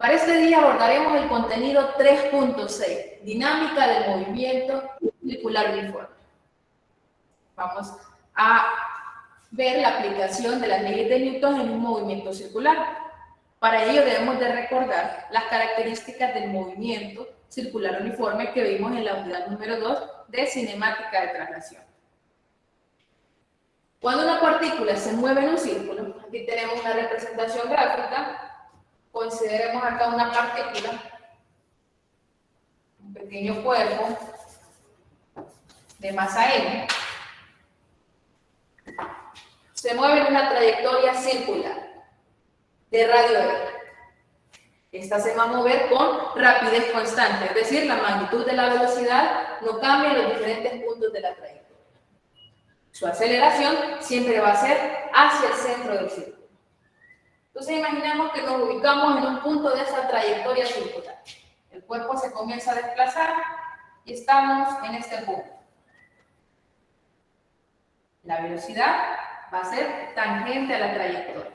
Para este día abordaremos el contenido 3.6, dinámica del movimiento circular uniforme. Vamos a ver la aplicación de las leyes de Newton en un movimiento circular. Para ello debemos de recordar las características del movimiento circular uniforme que vimos en la unidad número 2 de cinemática de traslación. Cuando una partícula se mueve en un círculo, aquí tenemos una representación gráfica. Consideremos acá una partícula, un pequeño cuerpo de masa m, se mueve en una trayectoria circular de radio r. Esta se va a mover con rapidez constante, es decir, la magnitud de la velocidad no cambia en los diferentes puntos de la trayectoria. Su aceleración siempre va a ser hacia el centro del círculo. Entonces imaginemos que nos ubicamos en un punto de esa trayectoria circular. El cuerpo se comienza a desplazar y estamos en este punto. La velocidad va a ser tangente a la trayectoria.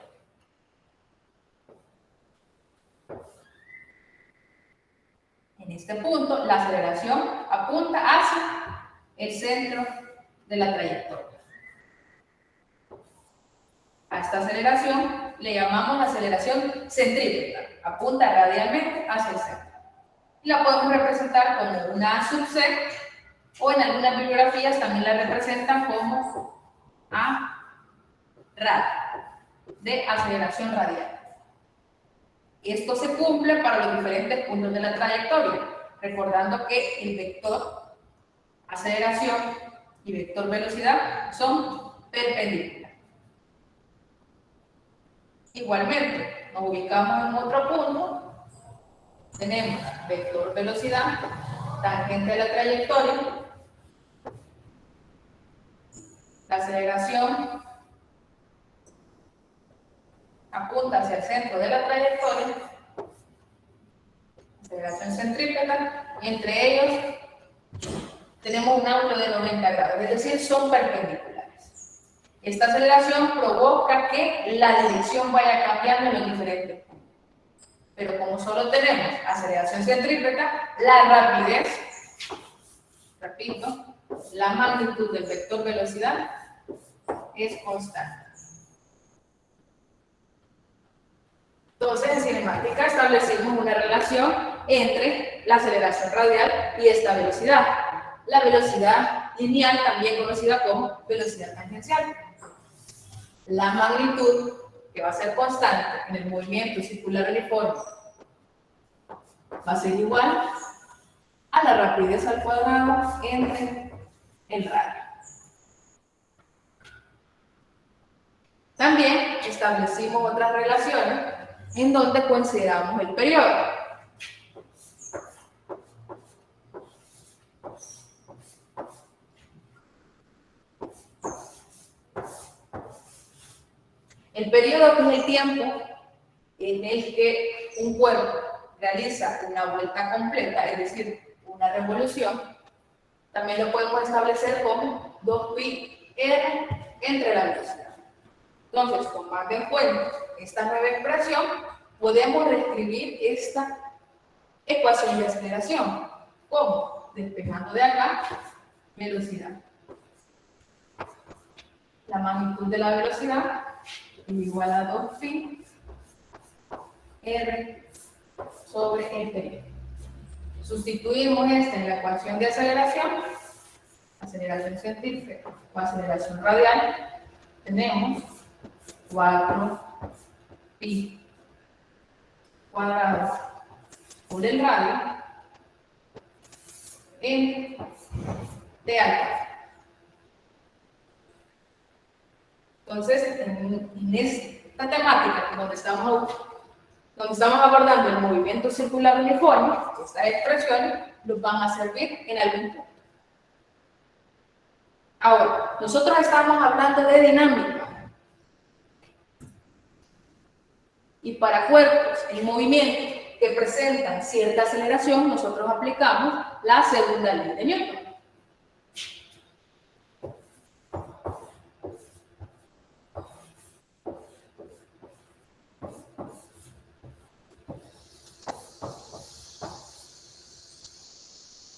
En este punto, la aceleración apunta hacia el centro de la trayectoria. A esta aceleración le llamamos aceleración centrípeta, apunta radialmente hacia el centro. Y la podemos representar como una sub c, o en algunas bibliografías también la representan como A rad, de aceleración radial. Esto se cumple para los diferentes puntos de la trayectoria, recordando que el vector aceleración y vector velocidad son perpendiculares. Igualmente, nos ubicamos en otro punto, tenemos vector velocidad, tangente a la trayectoria, la aceleración apunta hacia el centro de la trayectoria, aceleración centrípeta, y entre ellos tenemos un ángulo de 90 grados, es decir, son perpendiculares. Esta aceleración provoca que la dirección vaya cambiando en los diferentes puntos. Pero como solo tenemos aceleración centrípeta, la rapidez, repito, la magnitud del vector velocidad es constante. Entonces, en cinemática establecimos una relación entre la aceleración radial y esta velocidad. La velocidad lineal, también conocida como velocidad tangencial. La magnitud, que va a ser constante en el movimiento circular uniforme, va a ser igual a la rapidez al cuadrado entre el radio. También establecimos otras relaciones en donde consideramos el periodo. El periodo, que es el tiempo en el que un cuerpo realiza una vuelta completa, es decir, una revolución, también lo podemos establecer como 2pi r entre la velocidad. Entonces, tomando en cuenta esta nueva expresión, podemos reescribir esta ecuación de aceleración como, despejando de acá, velocidad. La magnitud de la velocidad igual a 2pi r sobre el periodo. Sustituimos esta en la ecuación de aceleración centrípeta o aceleración radial, tenemos 4pi cuadrado por el radio en t alfa. Entonces, en esta temática donde estamos abordando el movimiento circular uniforme, estas expresiones nos van a servir en algún punto. Ahora, nosotros estamos hablando de dinámica. Y para cuerpos en movimiento que presentan cierta aceleración, nosotros aplicamos la segunda ley de Newton.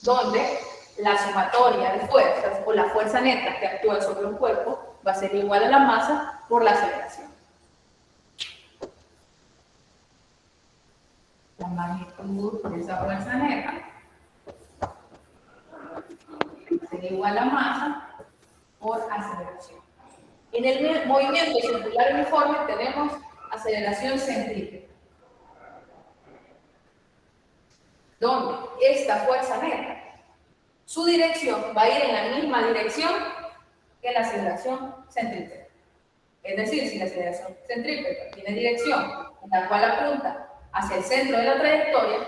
donde la sumatoria de fuerzas o la fuerza neta que actúa sobre un cuerpo va a ser igual a la masa por la aceleración. La magnitud de esa fuerza neta será igual a masa por aceleración. En el movimiento circular uniforme tenemos aceleración centrípeta, donde esta fuerza neta, su dirección va a ir en la misma dirección que la aceleración centrípeta. Es decir, si la aceleración centrípeta tiene dirección en la cual apunta hacia el centro de la trayectoria,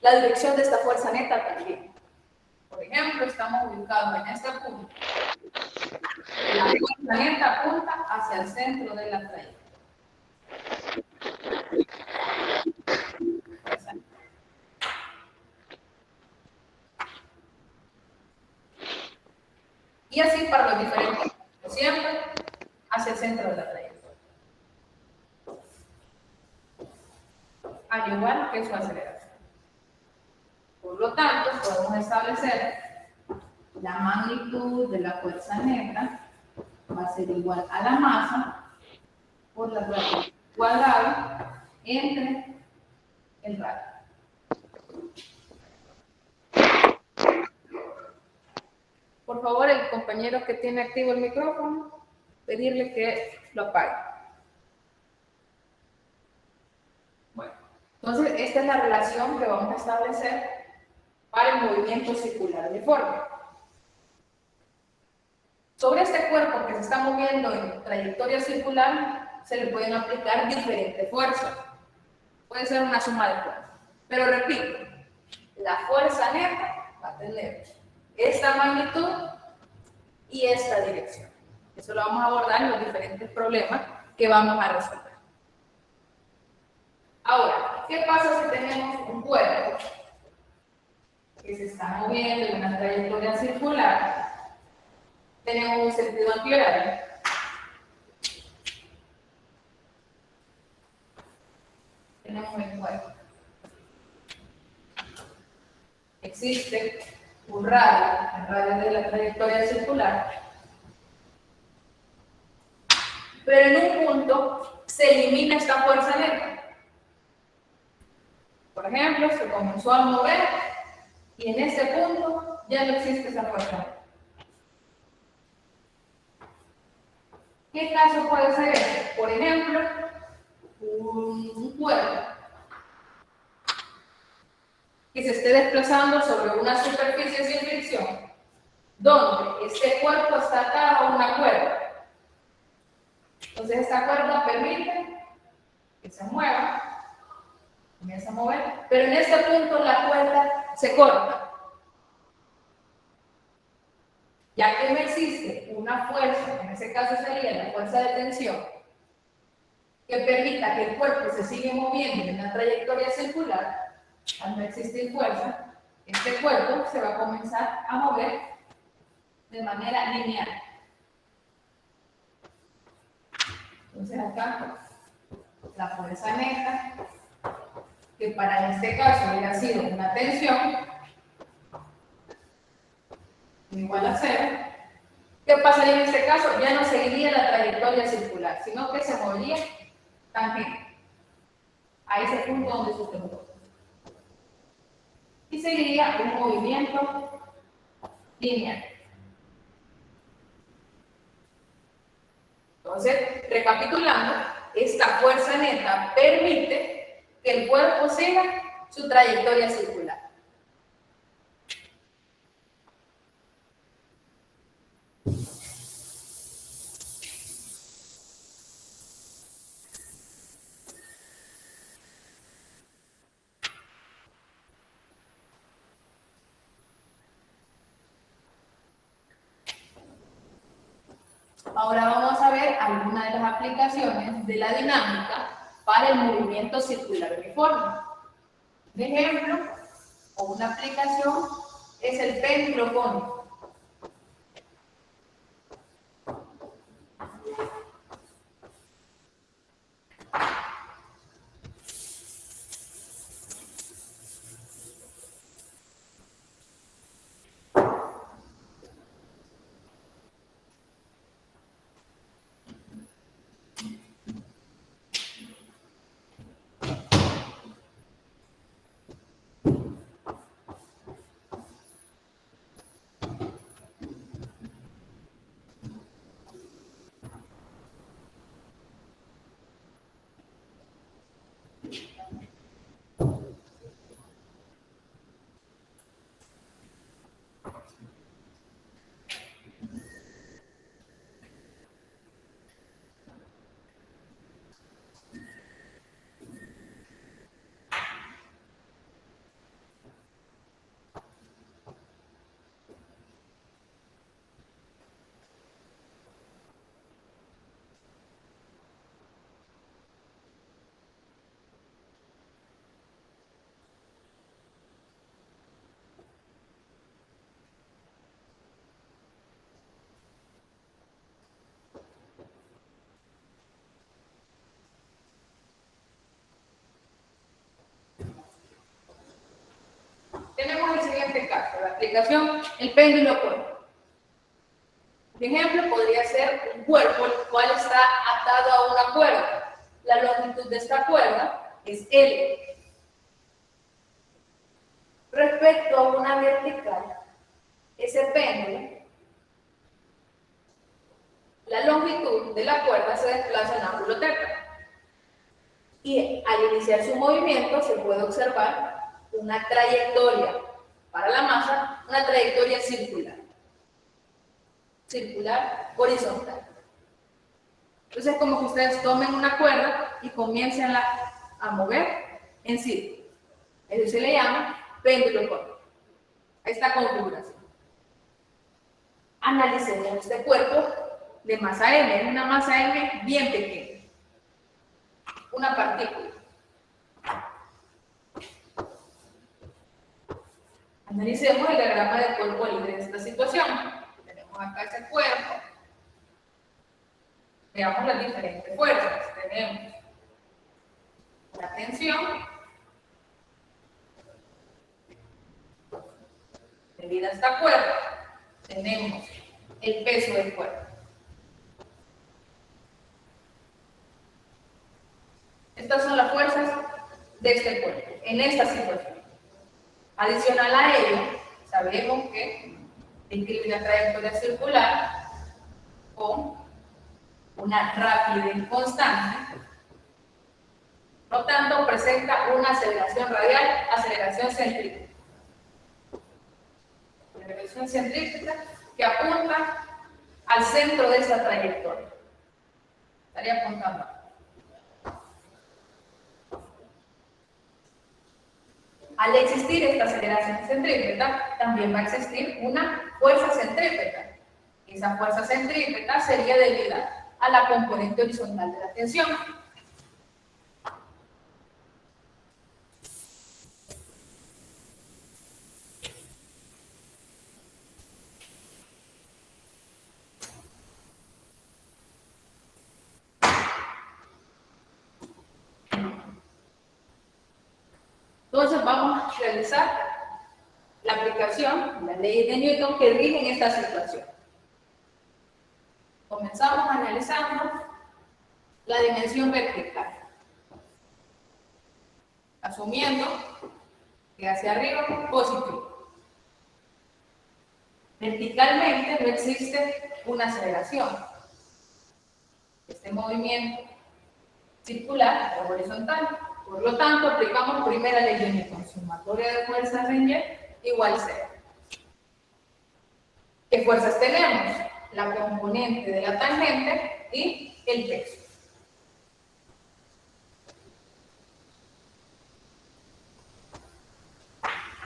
la dirección de esta fuerza neta también. Por ejemplo, estamos ubicados en este punto. La fuerza neta apunta hacia el centro de la trayectoria. Y así para los diferentes puntos, siempre hacia el centro de la trayectoria. Al igual que su aceleración. Por lo tanto, podemos establecer la magnitud de la fuerza neta va a ser igual a la masa por la raíz cuadrada entre el radio. Por favor, el compañero que tiene activo el micrófono, pedirle que lo apague. Bueno, entonces esta es la relación que vamos a establecer para el movimiento circular uniforme. Sobre este cuerpo que se está moviendo en trayectoria circular, se le pueden aplicar diferentes fuerzas. Puede ser una suma de fuerzas. Pero repito, la fuerza neta va a tener esta magnitud y esta dirección. Eso lo vamos a abordar en los diferentes problemas que vamos a resolver. Ahora, ¿qué pasa si tenemos un cuerpo que se está moviendo en una trayectoria circular? Tenemos un sentido antihorario. Tenemos el cuerpo. Existe un radio, el radio de la trayectoria circular, pero en un punto se elimina esta fuerza neta. Por ejemplo, se comenzó a mover y en ese punto ya no existe esa fuerza neta. ¿Qué caso puede ser ese? Por ejemplo, un cuerpo que se esté desplazando sobre una superficie sin fricción, donde este cuerpo está atado a una cuerda. Entonces esta cuerda permite que se mueva, comienza a mover, pero en este punto la cuerda se corta. Ya que no existe una fuerza, en ese caso sería la fuerza de tensión, que permita que el cuerpo se siga moviendo en una trayectoria circular, al no existir fuerza, este cuerpo se va a comenzar a mover de manera lineal. Entonces acá, la fuerza neta, que para este caso hubiera sido una tensión, igual a 0. ¿Qué pasaría en este caso? Ya no seguiría la trayectoria circular, sino que se movería tangente a ese punto donde sustentó. Y seguiría un movimiento lineal. Entonces, recapitulando, esta fuerza neta permite que el cuerpo siga su trayectoria circular. Ahora vamos a ver algunas de las aplicaciones de la dinámica para el movimiento circular uniforme. Un ejemplo o una aplicación es el péndulo cónico. este caso, la aplicación, el péndulo cuerpo. Por ejemplo, podría ser un cuerpo el cual está atado a una cuerda. La longitud de esta cuerda es L. Respecto a una vertical, ese péndulo, la longitud de la cuerda se desplaza en ángulo teta. Y al iniciar su movimiento se puede observar una trayectoria para la masa, una trayectoria circular. Circular horizontal. Entonces es como que ustedes tomen una cuerda y comiencen a mover en círculo. Eso se le llama péndulo cónico. Esta configuración. Analicemos este cuerpo de masa M. Es una masa M bien pequeña. Una partícula. Analicemos el diagrama de cuerpo libre de esta situación. Tenemos acá este cuerpo. Veamos las diferentes fuerzas. Tenemos la tensión, debido a esta cuerda, tenemos el peso del cuerpo. Estas son las fuerzas de este cuerpo, en esta situación. Adicional a ello, sabemos que describe una trayectoria circular con una rapidez constante. Por lo tanto, presenta una aceleración radial, aceleración centrípeta. Aceleración centrípeta que apunta al centro de esa trayectoria. Estaría apuntando. Al existir esta aceleración centrípeta, también va a existir una fuerza centrípeta. Esa fuerza centrípeta sería debida a la componente horizontal de la tensión. Entonces vamos a realizar la aplicación de la ley de Newton que rige en esta situación. Comenzamos analizando la dimensión vertical, asumiendo que hacia arriba es positivo. Verticalmente no existe una aceleración. Este movimiento circular o horizontal. Por lo tanto, aplicamos primera ley de Newton, sumatoria de fuerzas en Y igual 0. ¿Qué fuerzas tenemos? La componente de la tangente y el peso.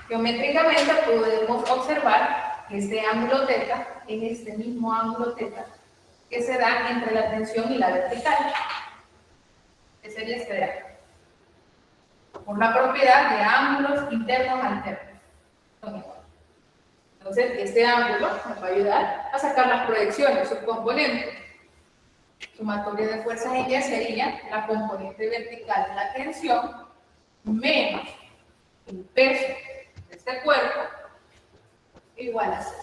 Geométricamente podemos observar que este ángulo θ es este mismo ángulo θ que se da entre la tensión y la vertical. Que sería este de acá. Por la propiedad de ángulos internos alternos. Son iguales. Entonces, este ángulo nos va a ayudar a sacar las proyecciones, sus componentes. Sumatoria de fuerzas en Y sería la componente vertical de la tensión menos el peso de este cuerpo igual a 0.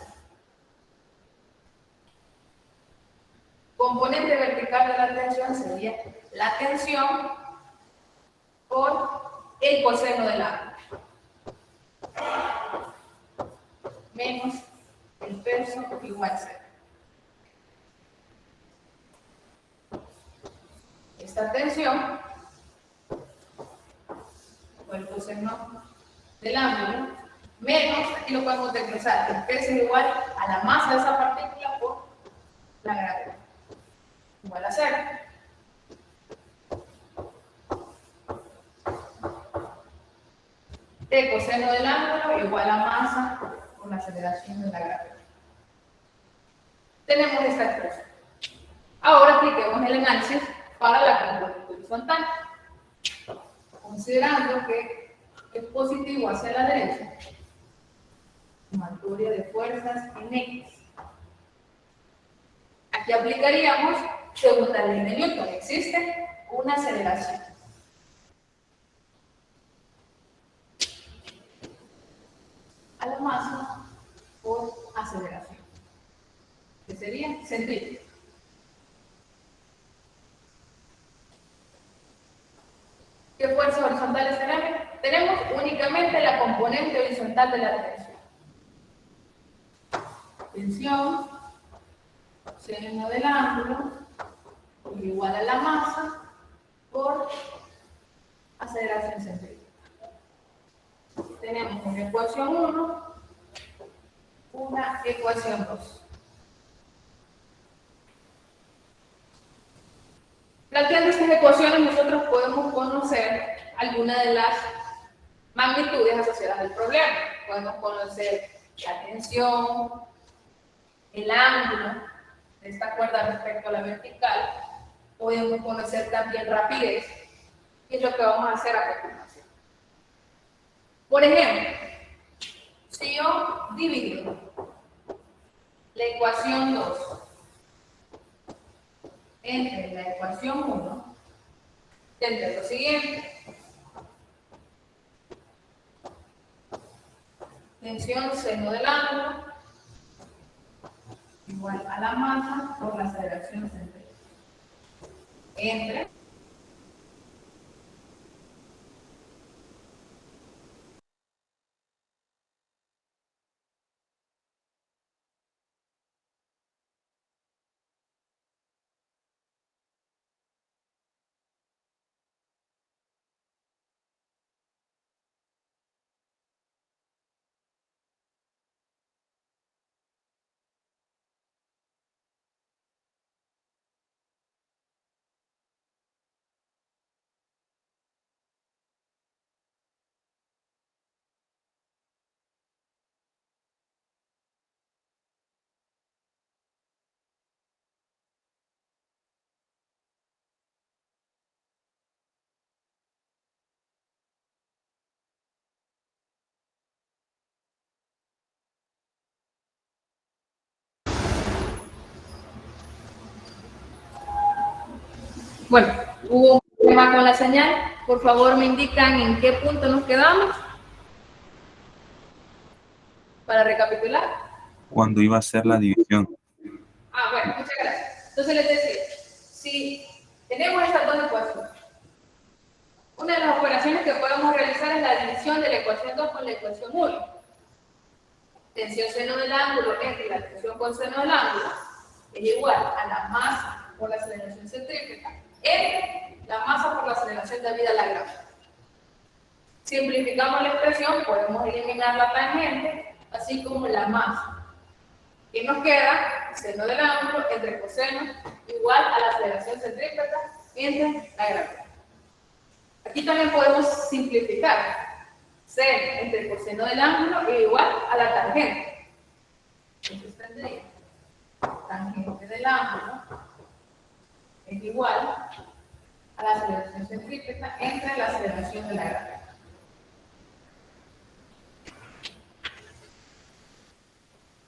Componente vertical de la tensión sería la tensión por el coseno del ángulo menos el peso igual a 0. Esta tensión o el coseno del ángulo menos, aquí lo podemos desglosar, el peso es igual a la masa de esa partícula por la gravedad igual a 0. El coseno del ángulo igual a masa por la aceleración de la gravedad. Tenemos esta expresión. Ahora apliquemos el análisis para la componente horizontal. Considerando que es positivo hacia la derecha, sumatoria de fuerzas en X. Aquí aplicaríamos segunda ley de Newton. Existe una aceleración. A la masa por aceleración, que sería centrífuga. ¿Qué fuerzas horizontales tenemos? Tenemos únicamente la componente horizontal de la tensión. Tensión, seno del ángulo, igual a la masa por aceleración centrífuga. Tenemos una ecuación 1, una ecuación 2. Planteando estas ecuaciones, nosotros podemos conocer algunas de las magnitudes asociadas al problema. Podemos conocer la tensión, el ángulo de esta cuerda respecto a la vertical. Podemos conocer también rapidez, que es lo que vamos a hacer a continuación. Por ejemplo, si yo divido la ecuación 2 entre la ecuación 1, tendré lo siguiente. Tensión seno del ángulo igual a la masa por la aceleración centrífuga. Entre bueno, hubo un problema con la señal. Por favor, me indican en qué punto nos quedamos para recapitular. Cuando iba a hacer la división. Bueno, muchas gracias. Entonces les decía, si tenemos estas dos ecuaciones, una de las operaciones que podemos realizar es la división de la ecuación 2 con la ecuación 1. Tensión seno del ángulo entre la tensión con seno del ángulo es igual a la masa por la aceleración centrífuga entre la masa por la aceleración debida a la gravedad. Simplificamos la expresión, podemos eliminar la tangente, así como la masa. ¿Qué nos queda? Seno del ángulo entre coseno igual a la aceleración centrífuga entre la gravedad. Aquí también podemos simplificar. Seno entre coseno del ángulo es igual a la tangente. Entonces tendría tangente del ángulo es igual a la aceleración centrípeta entre la aceleración de la gravedad.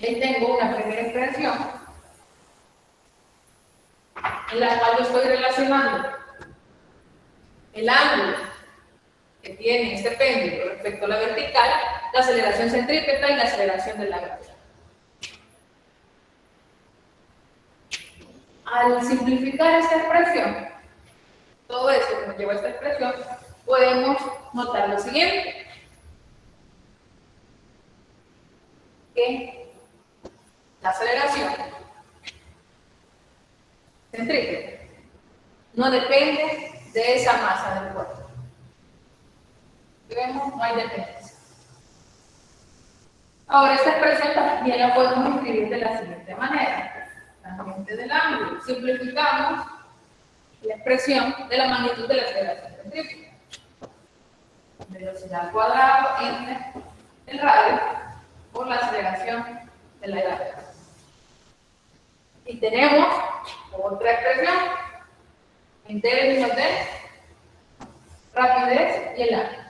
Ahí tengo una primera expresión en la cual yo estoy relacionando el ángulo que tiene este péndulo respecto a la vertical, la aceleración centrípeta y la aceleración de la gravedad. Al simplificar esta expresión, todo esto que nos lleva a esta expresión, podemos notar lo siguiente: que la aceleración centrípeta no depende de esa masa del cuerpo. Vemos, no hay dependencia. Ahora, esta expresión también la podemos escribir de la siguiente manera: tangente del ángulo. Simplificamos la expresión de la magnitud de la aceleración centrífuga. Velocidad al cuadrado entre el radio por la aceleración de la gravedad. Y tenemos otra expresión en términos de rapidez y el ángulo.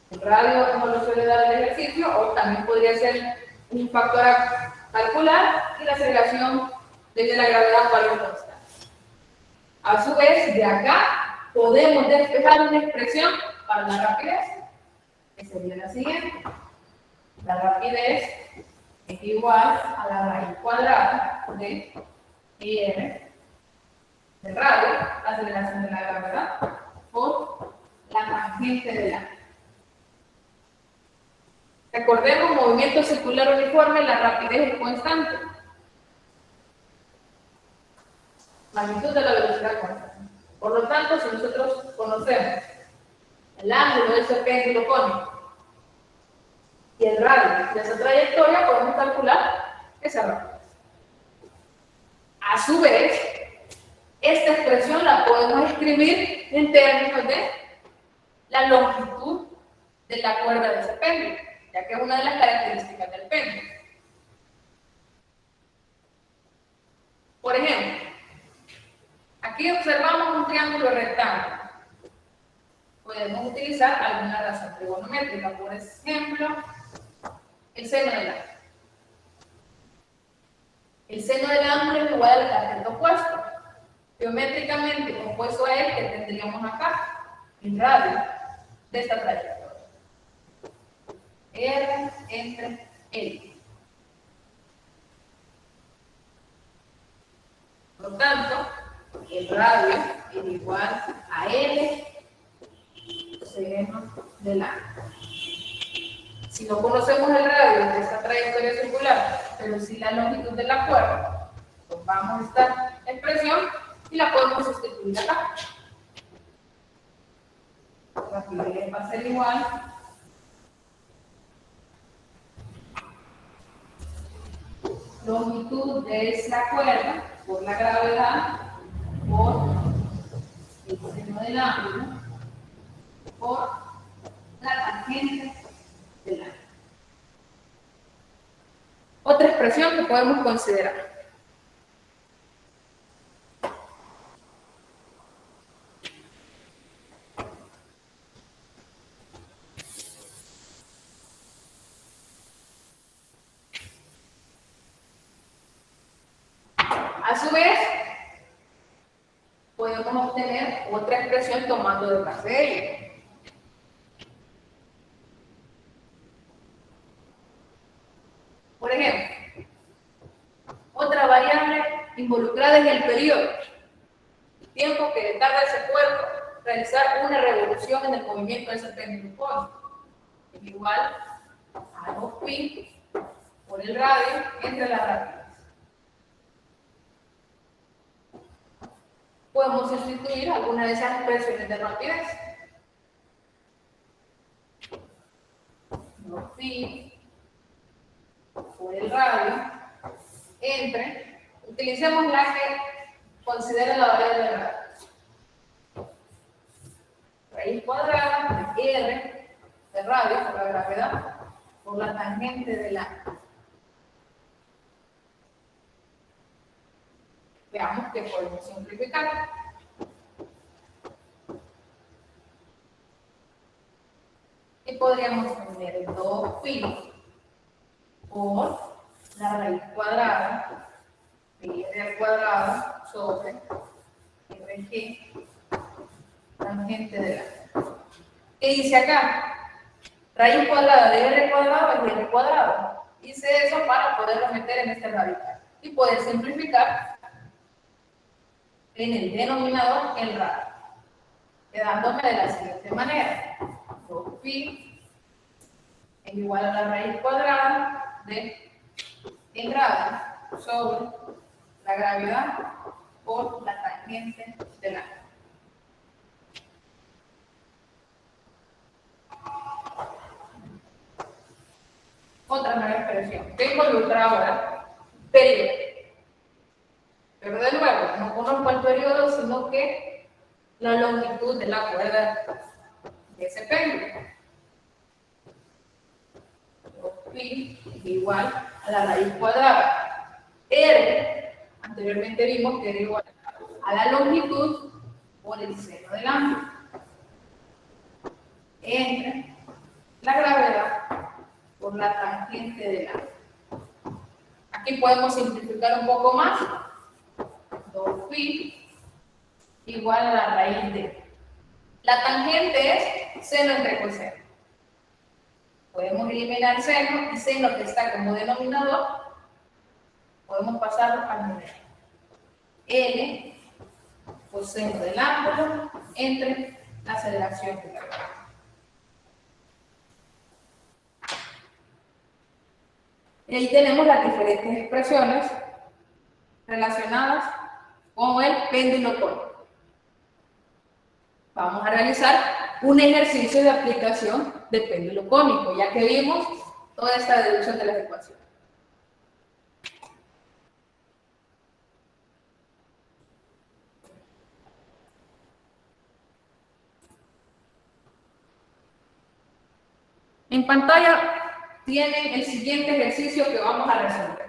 El radio no lo suele dar el ejercicio, o también podría ser un factor a calcular, y la aceleración de la gravedad valor constante. A su vez, de acá podemos despejar una expresión para la rapidez, que sería la siguiente: La rapidez es igual a la raíz cuadrada de R del radio, la aceleración de la gravedad, por la tangente de la. Recordemos, movimiento circular uniforme, la rapidez es constante. Magnitud de la velocidad constante. Por lo tanto, si nosotros conocemos el ángulo de ese péndulo cónico y el radio de esa trayectoria, podemos calcular esa rapidez. A su vez, esta expresión la podemos escribir en términos de la longitud de la cuerda de ese péndulo, ya que es una de las características del péndulo. Por ejemplo, aquí observamos un triángulo rectángulo. Podemos utilizar alguna razón trigonométrica, por ejemplo, el seno del ángulo. El seno del ángulo es igual al cateto opuesto. Geométricamente opuesto a él, que tendríamos acá, el radio de esta trayectoria. R entre L. Por lo tanto, el radio es igual a L seno del ángulo. Si no conocemos el radio de esta trayectoria circular, pero sí la longitud de la cuerda, tomamos esta expresión y la podemos sustituir acá. La rapidez va a ser igual longitud de esa cuerda por la gravedad por el seno del ángulo por la tangente del ángulo. Otra expresión que podemos considerar. A su vez, podemos obtener otra expresión tomando de base de ella. Por ejemplo, otra variable involucrada en el periodo, el tiempo que tarda ese cuerpo realizar una revolución en el movimiento de ese péndulo cónico, es igual a 2pi por el radio entre la rapidez. Podemos sustituir alguna de esas expresiones de rapidez. 2pi por el radio entre, utilicemos la que considera la variable de radio. Raíz cuadrada de R de radio por la gravedad por la tangente del ángulo. Veamos que podemos simplificar. Y podríamos tener 2pi por la raíz cuadrada de R al cuadrado sobre RG tangente del ángulo. ¿Qué dice acá? Raíz cuadrada de R cuadrado es R cuadrado. Hice eso para poderlo meter en este radical y poder simplificar en el denominador el radio, quedándome de la siguiente manera: 2pi es igual a la raíz cuadrada de el radio sobre la gravedad por la tangente del ángulo. Otra nueva expresión que involucra ahora periodo. Pero de nuevo, no conozco el periodo, sino que la longitud de la cuerda de ese péndulo. 2pi es igual a la raíz cuadrada. R, anteriormente vimos que era igual a la longitud por el seno del ángulo entre la gravedad por la tangente del ángulo. Aquí podemos simplificar un poco más. 2pi igual a la raíz de. La tangente es seno entre coseno. Podemos eliminar seno y seno que está como denominador, podemos pasarlo al numerario. L coseno del ángulo entre la aceleración y la velocidad. Y ahí tenemos las diferentes expresiones relacionadas con el péndulo cónico. Vamos a realizar un ejercicio de aplicación de péndulo cónico, ya que vimos toda esta deducción de las ecuaciones. En pantalla tienen el siguiente ejercicio que vamos a resolver.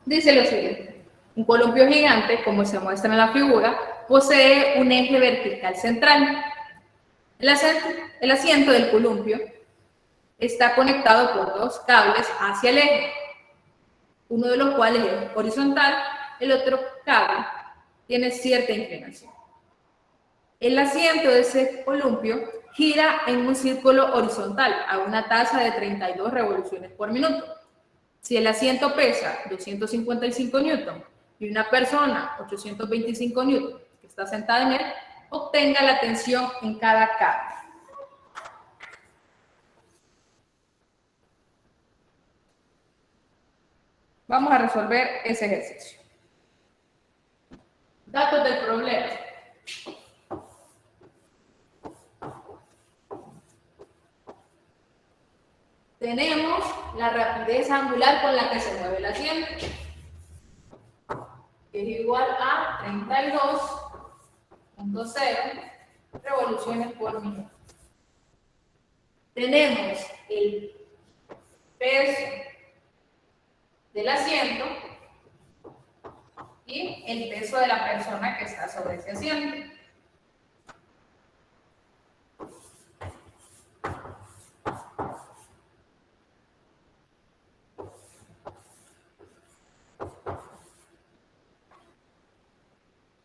Dice lo siguiente: un columpio gigante, como se muestra en la figura, posee un eje vertical central. El asiento del columpio está conectado por dos cables hacia el eje, uno de los cuales es horizontal, el otro cable tiene cierta inclinación. El asiento de ese columpio gira en un círculo horizontal a una tasa de 32 revoluciones por minuto. Si el asiento pesa 255 newton y una persona 825 newton que está sentada en él, obtenga la tensión en cada cable. Vamos a resolver ese ejercicio. Datos del problema. Tenemos la rapidez angular con la que se mueve el asiento, que es igual a 32.0 revoluciones por minuto. Tenemos el peso del asiento y el peso de la persona que está sobre ese asiento.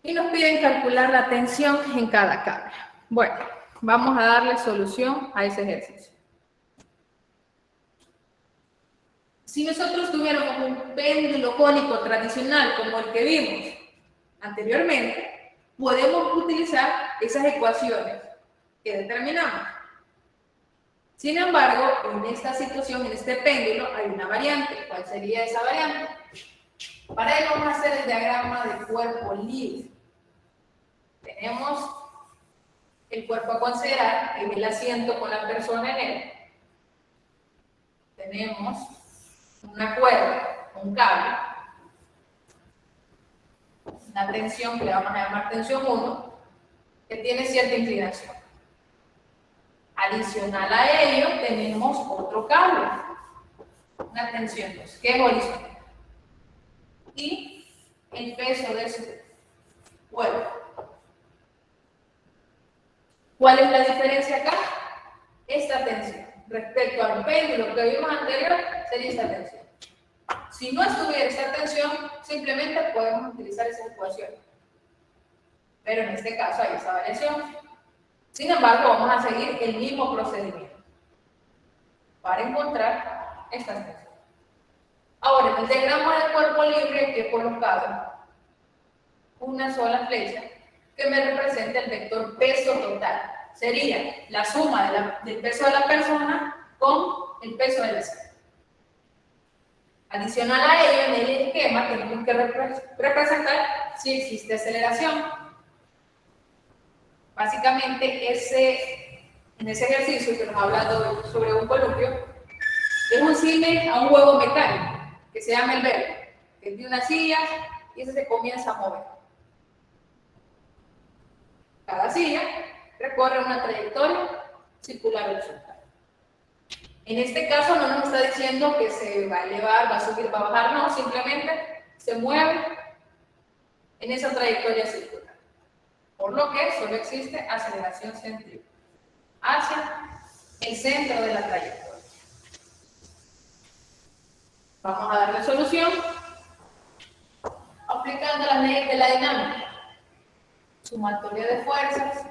Y nos piden calcular la tensión en cada cable. Bueno, vamos a darle solución a ese ejercicio. Si nosotros tuviéramos un péndulo cónico tradicional como el que vimos anteriormente, podemos utilizar esas ecuaciones que determinamos. Sin embargo, en esta situación, en este péndulo, hay una variante. ¿Cuál sería esa variante? Para ello vamos a hacer el diagrama de cuerpo libre. Tenemos el cuerpo a considerar, en el asiento con la persona en él. Tenemos una cuerda, un cable, una tensión que le vamos a llamar tensión 1, que tiene cierta inclinación. Adicional a ello, tenemos otro cable, una tensión 2, que es horizontal. Y el peso de ese cuerpo. ¿Cuál es la diferencia acá? Esta tensión. Respecto al péndulo que vimos anterior, sería esta tensión. Si no estuviera esta tensión, simplemente podemos utilizar esa ecuación. Pero en este caso hay esa variación. Sin embargo, vamos a seguir el mismo procedimiento para encontrar estas tensiones. Ahora, en el diagrama del cuerpo libre que he colocado una sola flecha que me representa el vector peso total. Sería la suma del peso de la persona con el peso del asiento. Adicional a ello, en el esquema tenemos que representar si existe aceleración. Básicamente, en ese ejercicio que nos habla sobre un columpio, es un símil a un juego mecánico que se llama el velo, que es de una silla y ese se comienza a mover. Cada silla recorre una trayectoria circular horizontal. En este caso no nos está diciendo que se va a elevar, va a subir, va a bajar, no, simplemente se mueve en esa trayectoria circular. Por lo que solo existe aceleración centrífuga hacia el centro de la trayectoria. Vamos a darle solución aplicando las leyes de la dinámica. Sumatoria de fuerzas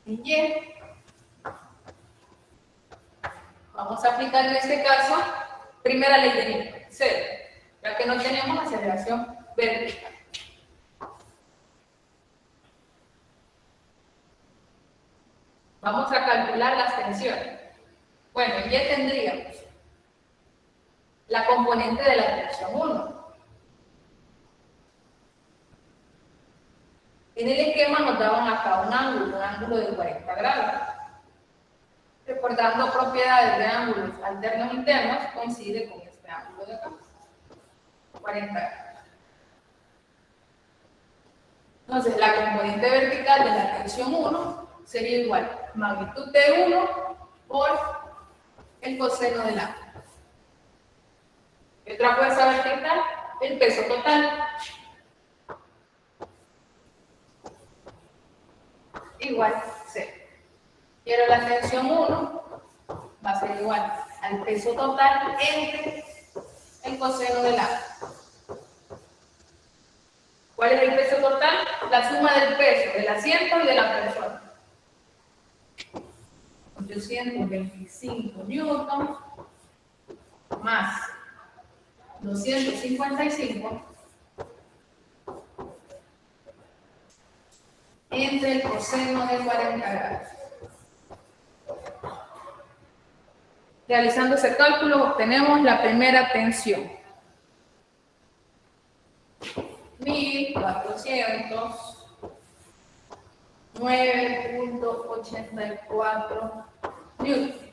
en Y. Vamos a aplicar en este caso primera ley de Newton, cero, ya que no tenemos aceleración vertical. Vamos a calcular las tensiones. Bueno, ya tendríamos la componente de la tensión 1. En el esquema nos daban acá un ángulo de 40 grados. Recordando propiedades de ángulos alternos internos, coincide con este ángulo de acá, 40 grados. Entonces, la componente vertical de la tensión 1 sería igual magnitud de 1 por el coseno del ángulo. ¿Qué otra fuerza vertical? El peso total. Igual 0. Pero la tensión 1 va a ser igual al peso total entre el coseno del ángulo. ¿Cuál es el peso total? La suma del peso del asiento y de la persona. 825 newtons más 255 entre el coseno de 40 grados. Realizando ese cálculo obtenemos la primera tensión. 1409.84 newton.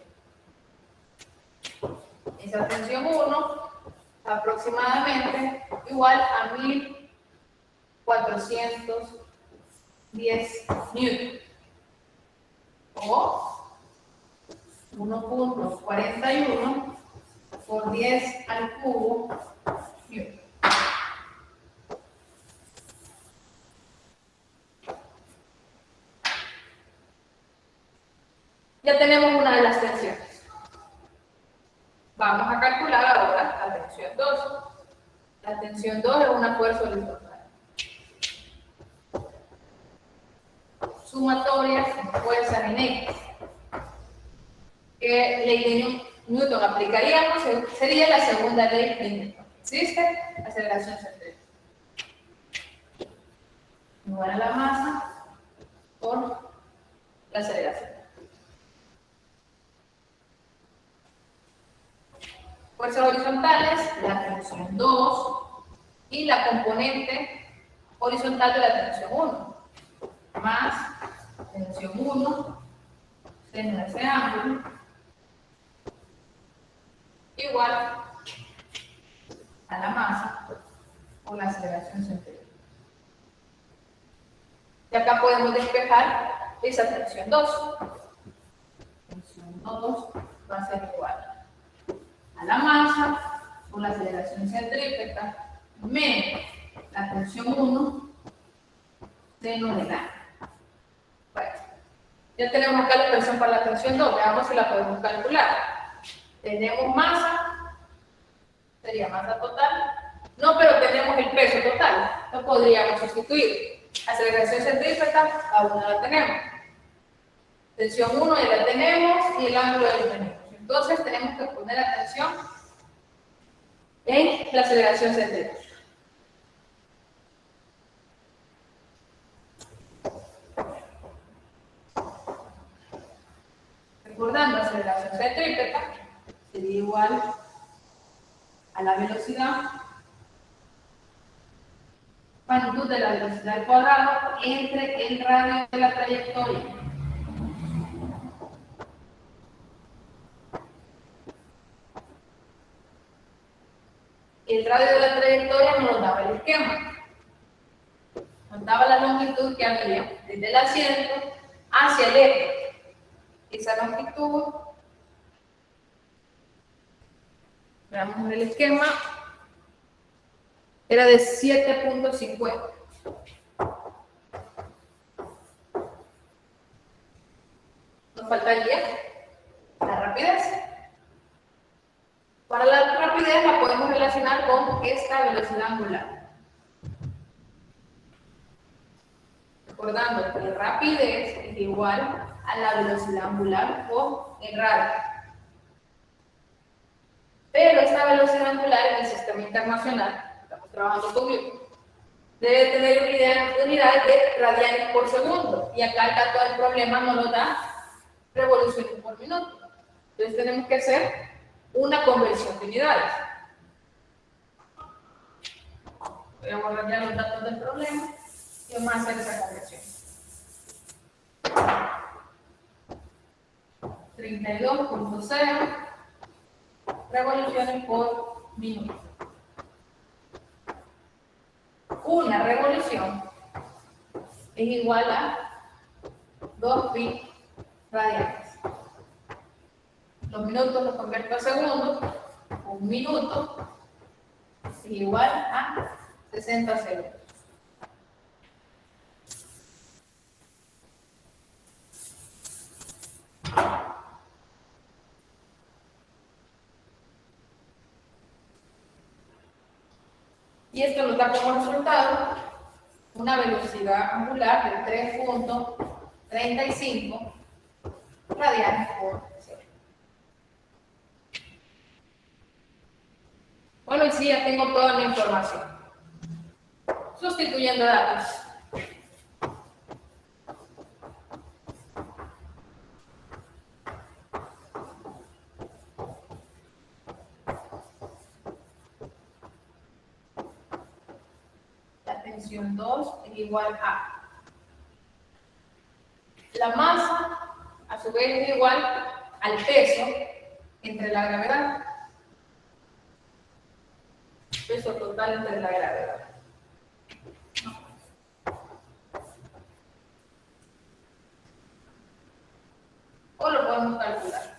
Esa tensión 1 aproximadamente igual a 1410 newton o 1.41 por 10 al cubo newton. Ya tenemos una de las tensiones. Vamos a calcular ahora la tensión 2. La tensión 2 es una fuerza horizontal. Sumatoria de fuerzas en X. ¿Qué ley de Newton aplicaríamos? Sería la segunda ley de Newton. ¿Existe? Aceleración centrífuga. Igual a la masa por la aceleración. Fuerzas horizontales, la tensión 2 y la componente horizontal de la tensión 1, más tensión 1, seno de ese ángulo, igual a la masa por la aceleración centrífuga. Y acá podemos despejar esa tensión 2. Tensión 2 va a ser igual a la masa por la aceleración centrípeta menos la tensión 1 seno del ángulo. Bueno, ya tenemos acá la expresión para la tensión 2, veamos si la podemos calcular. Tenemos masa, sería masa total, no, pero tenemos el peso total, lo podríamos sustituir. Aceleración centrípeta, aún no la tenemos. Tensión 1 ya la tenemos y el ángulo ya lo tenemos. Entonces tenemos que poner atención en la aceleración centrípeta. Recordando, aceleración centrípeta sería igual a la velocidad, magnitud de la velocidad al cuadrado entre el radio de la trayectoria. El radio de la trayectoria nos daba el esquema. Nos daba la longitud que había desde el asiento hacia el eje. Esa longitud, veamos el esquema, era de 7.50. Nos falta el 10, la rapidez. Para la rapidez la podemos relacionar con esta velocidad angular. Recordando que la rapidez es igual a la velocidad angular por el radio. Pero esta velocidad angular en el sistema internacional, estamos trabajando con Newton, debe tener unidades de radianes por segundo. Y acá el dato del problema no nos da revoluciones por minuto. Entonces tenemos que hacer una conversión de unidades. Voy a borrar ya los datos del problema y vamos a hacer esa conversión. 32.0 revoluciones por minuto. Una revolución es igual a 2pi radianes. Los minutos los convierto a segundos. Un minuto es igual a 60 segundos. Y esto nos da como resultado una velocidad angular de 3.35 radianes por segundo. Bueno, y sí, ya tengo toda la información. Sustituyendo datos. La tensión 2 es igual a la masa, a su vez es igual al peso entre la gravedad. Peso total entre la gravedad. O lo podemos calcular.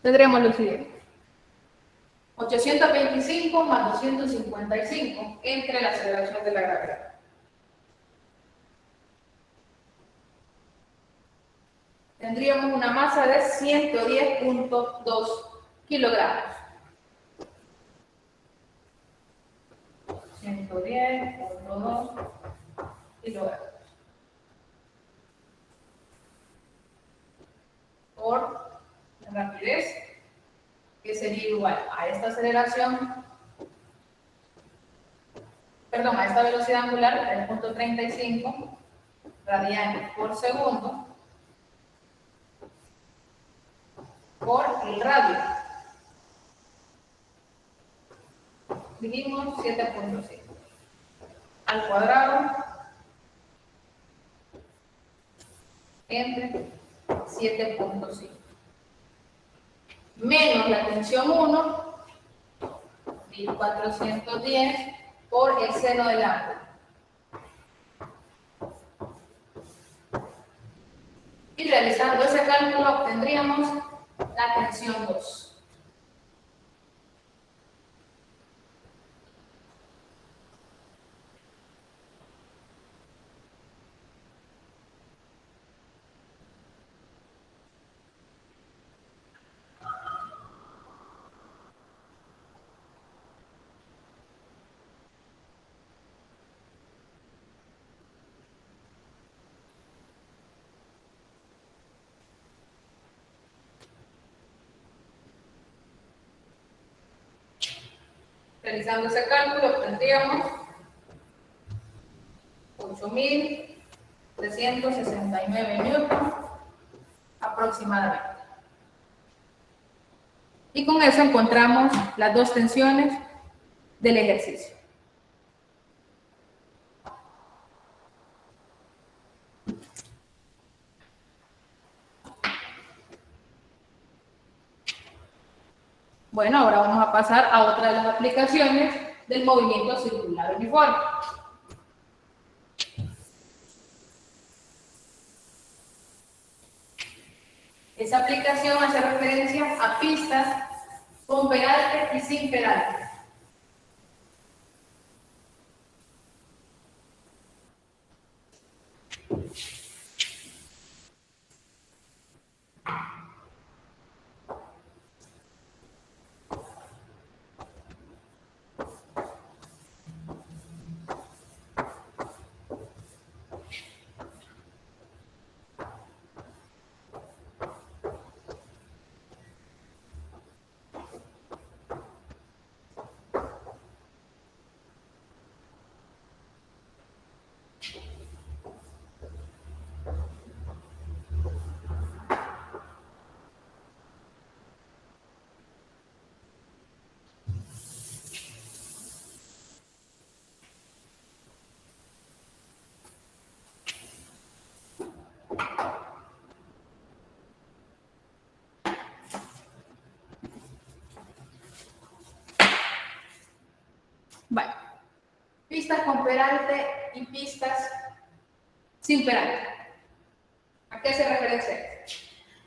Tendremos lo siguiente. 825 más 255 entre la aceleración de la gravedad. Tendríamos una masa de 110.2 kilogramos. 110.2 kilogramos. Por la rapidez, que sería igual a esta aceleración, perdón, a esta velocidad angular, 3.35 radianes por segundo, por el radio. Dijimos 7.5 al cuadrado entre 7.5 menos la tensión 1, 1410 por el seno del ángulo. Y realizando ese cálculo obtendríamos la tensión 2. Realizando ese cálculo obtendríamos 8.369 newton aproximadamente. Y con eso encontramos las dos tensiones del ejercicio. Bueno, ahora vamos a pasar a otra de las aplicaciones del movimiento circular uniforme. Esa aplicación hace referencia a pistas con peralte y sin peralte. Vale. Pistas con peralte y pistas sin peralte. ¿A qué se refiere esto?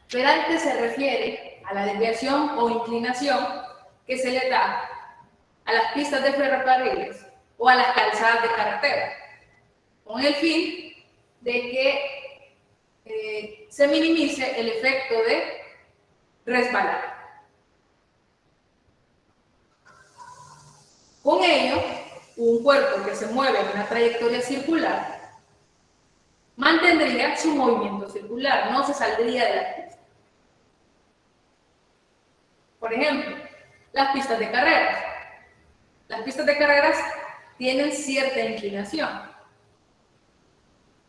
Peralte se refiere a la desviación o inclinación que se le da a las pistas de ferrocarriles o a las calzadas de carretera, con el fin de que se minimice el efecto de resbalar. Con ello, un cuerpo que se mueve en una trayectoria circular mantendría su movimiento circular, no se saldría de la pista. Por ejemplo, las pistas de carreras. Las pistas de carreras tienen cierta inclinación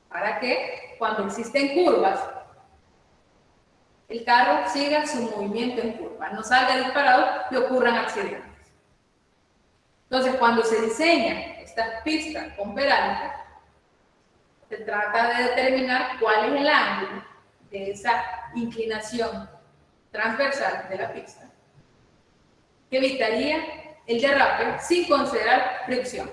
para que cuando existen curvas, el carro siga su movimiento en curva, no salga disparado y ocurran accidentes. Entonces, cuando se diseña estas pistas con peralte, se trata de determinar cuál es el ángulo de esa inclinación transversal de la pista, que evitaría el derrape sin considerar fricción.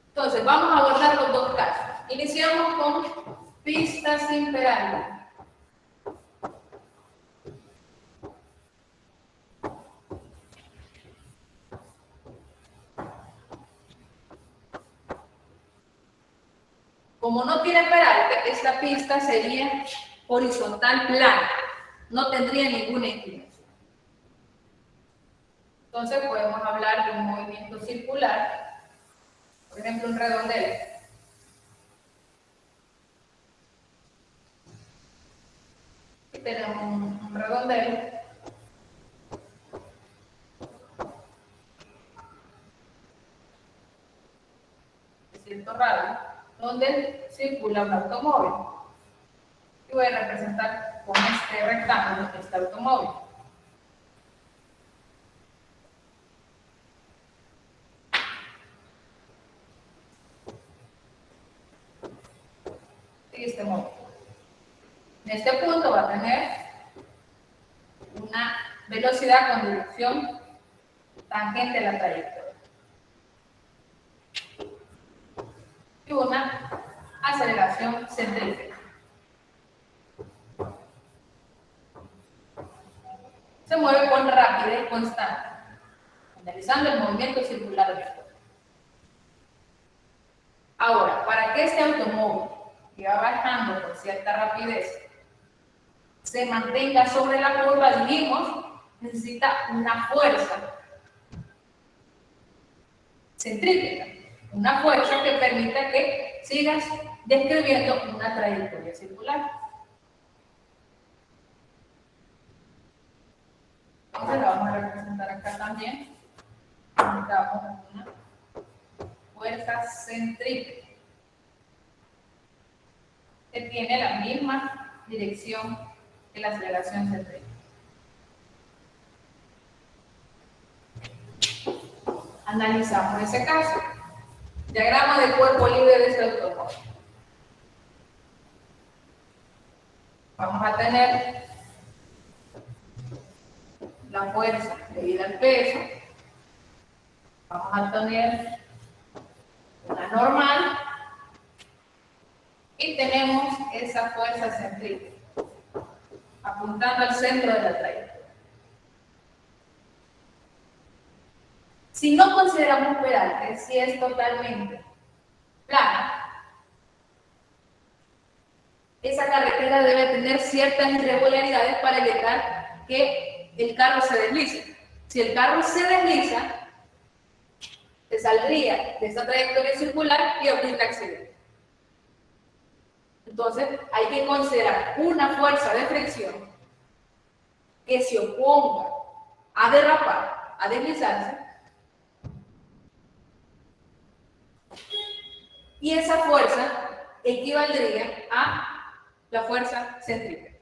Entonces, vamos a abordar los dos casos. Iniciamos con pistas sin peralte. Como no tiene peralte, esta pista sería horizontal plana, no tendría ninguna inclinación. Entonces podemos hablar de un movimiento circular, por ejemplo un redondel. Aquí tenemos un redondel de cierto radio, donde circula un automóvil. Y voy a representar con este rectángulo este automóvil. De este modo. En este punto va a tener una velocidad con dirección tangente a la trayectoria. Y una aceleración centrípeta. Se mueve con rapidez constante, analizando el movimiento circular del cuerpo. Ahora, para que este automóvil, que va bajando con cierta rapidez, se mantenga sobre la curva, dijimos, necesita una fuerza centrípeta, una fuerza que permita que sigas describiendo una trayectoria circular. Entonces la vamos a representar acá también. Necesitamos una fuerza centrípeta que tiene la misma dirección que la aceleración centrípeta. Analizamos ese caso. Diagrama de cuerpo libre de este automóvil. Vamos a tener la fuerza debida al peso. Vamos a tener una normal y tenemos esa fuerza centrípeta. apuntando al centro de la trayectoria. Si no consideramos peralte, si es totalmente plana, esa carretera debe tener ciertas irregularidades para evitar que el carro se deslice. Si el carro se desliza, se saldría de esta trayectoria circular y habría accidente. Entonces, hay que considerar una fuerza de fricción que se oponga a derrapar, a deslizarse, y esa fuerza equivaldría a la fuerza centrípeta.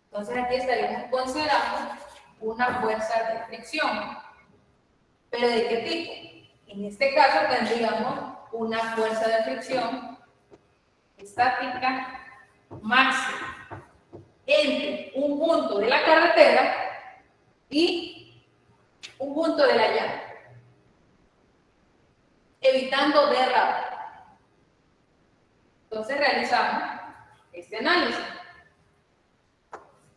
Entonces, aquí estaríamos considerando una fuerza de fricción. ¿Pero de qué tipo? En este caso tendríamos una fuerza de fricción estática máxima entre un punto de la carretera y un punto de la llanta, evitando derrape. Entonces realizamos este análisis.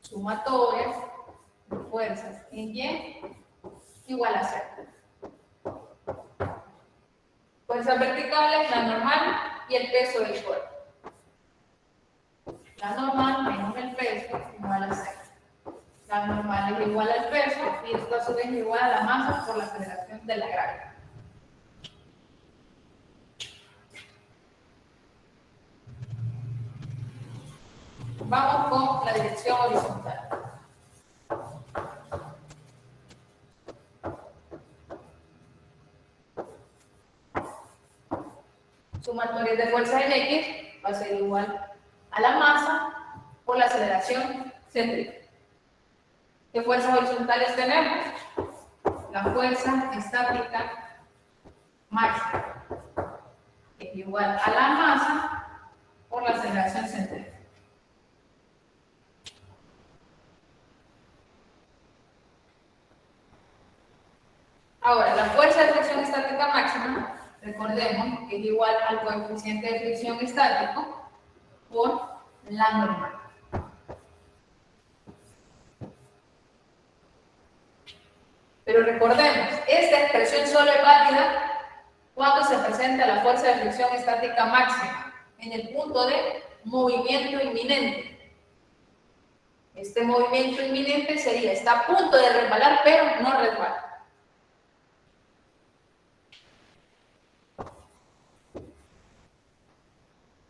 Sumatoria de fuerzas en Y igual a 0. Fuerzas verticales, la normal y el peso del cuerpo. La normal menos el peso igual a 0. La normal es igual al peso y esto a su vez es igual a la masa por la aceleración de la gravedad. Vamos con la dirección horizontal. Sumatoria de fuerzas en X va a ser igual a la masa por la aceleración centrípeta. ¿Qué fuerzas horizontales tenemos? La fuerza estática máxima es igual a la masa por la aceleración centrípeta. Ahora, la fuerza de fricción estática máxima, recordemos que es igual al coeficiente de fricción estático por la normal. Pero recordemos, esta expresión solo es válida cuando se presenta la fuerza de fricción estática máxima en el punto de movimiento inminente. Este movimiento inminente sería, está a punto de resbalar, pero no resbala.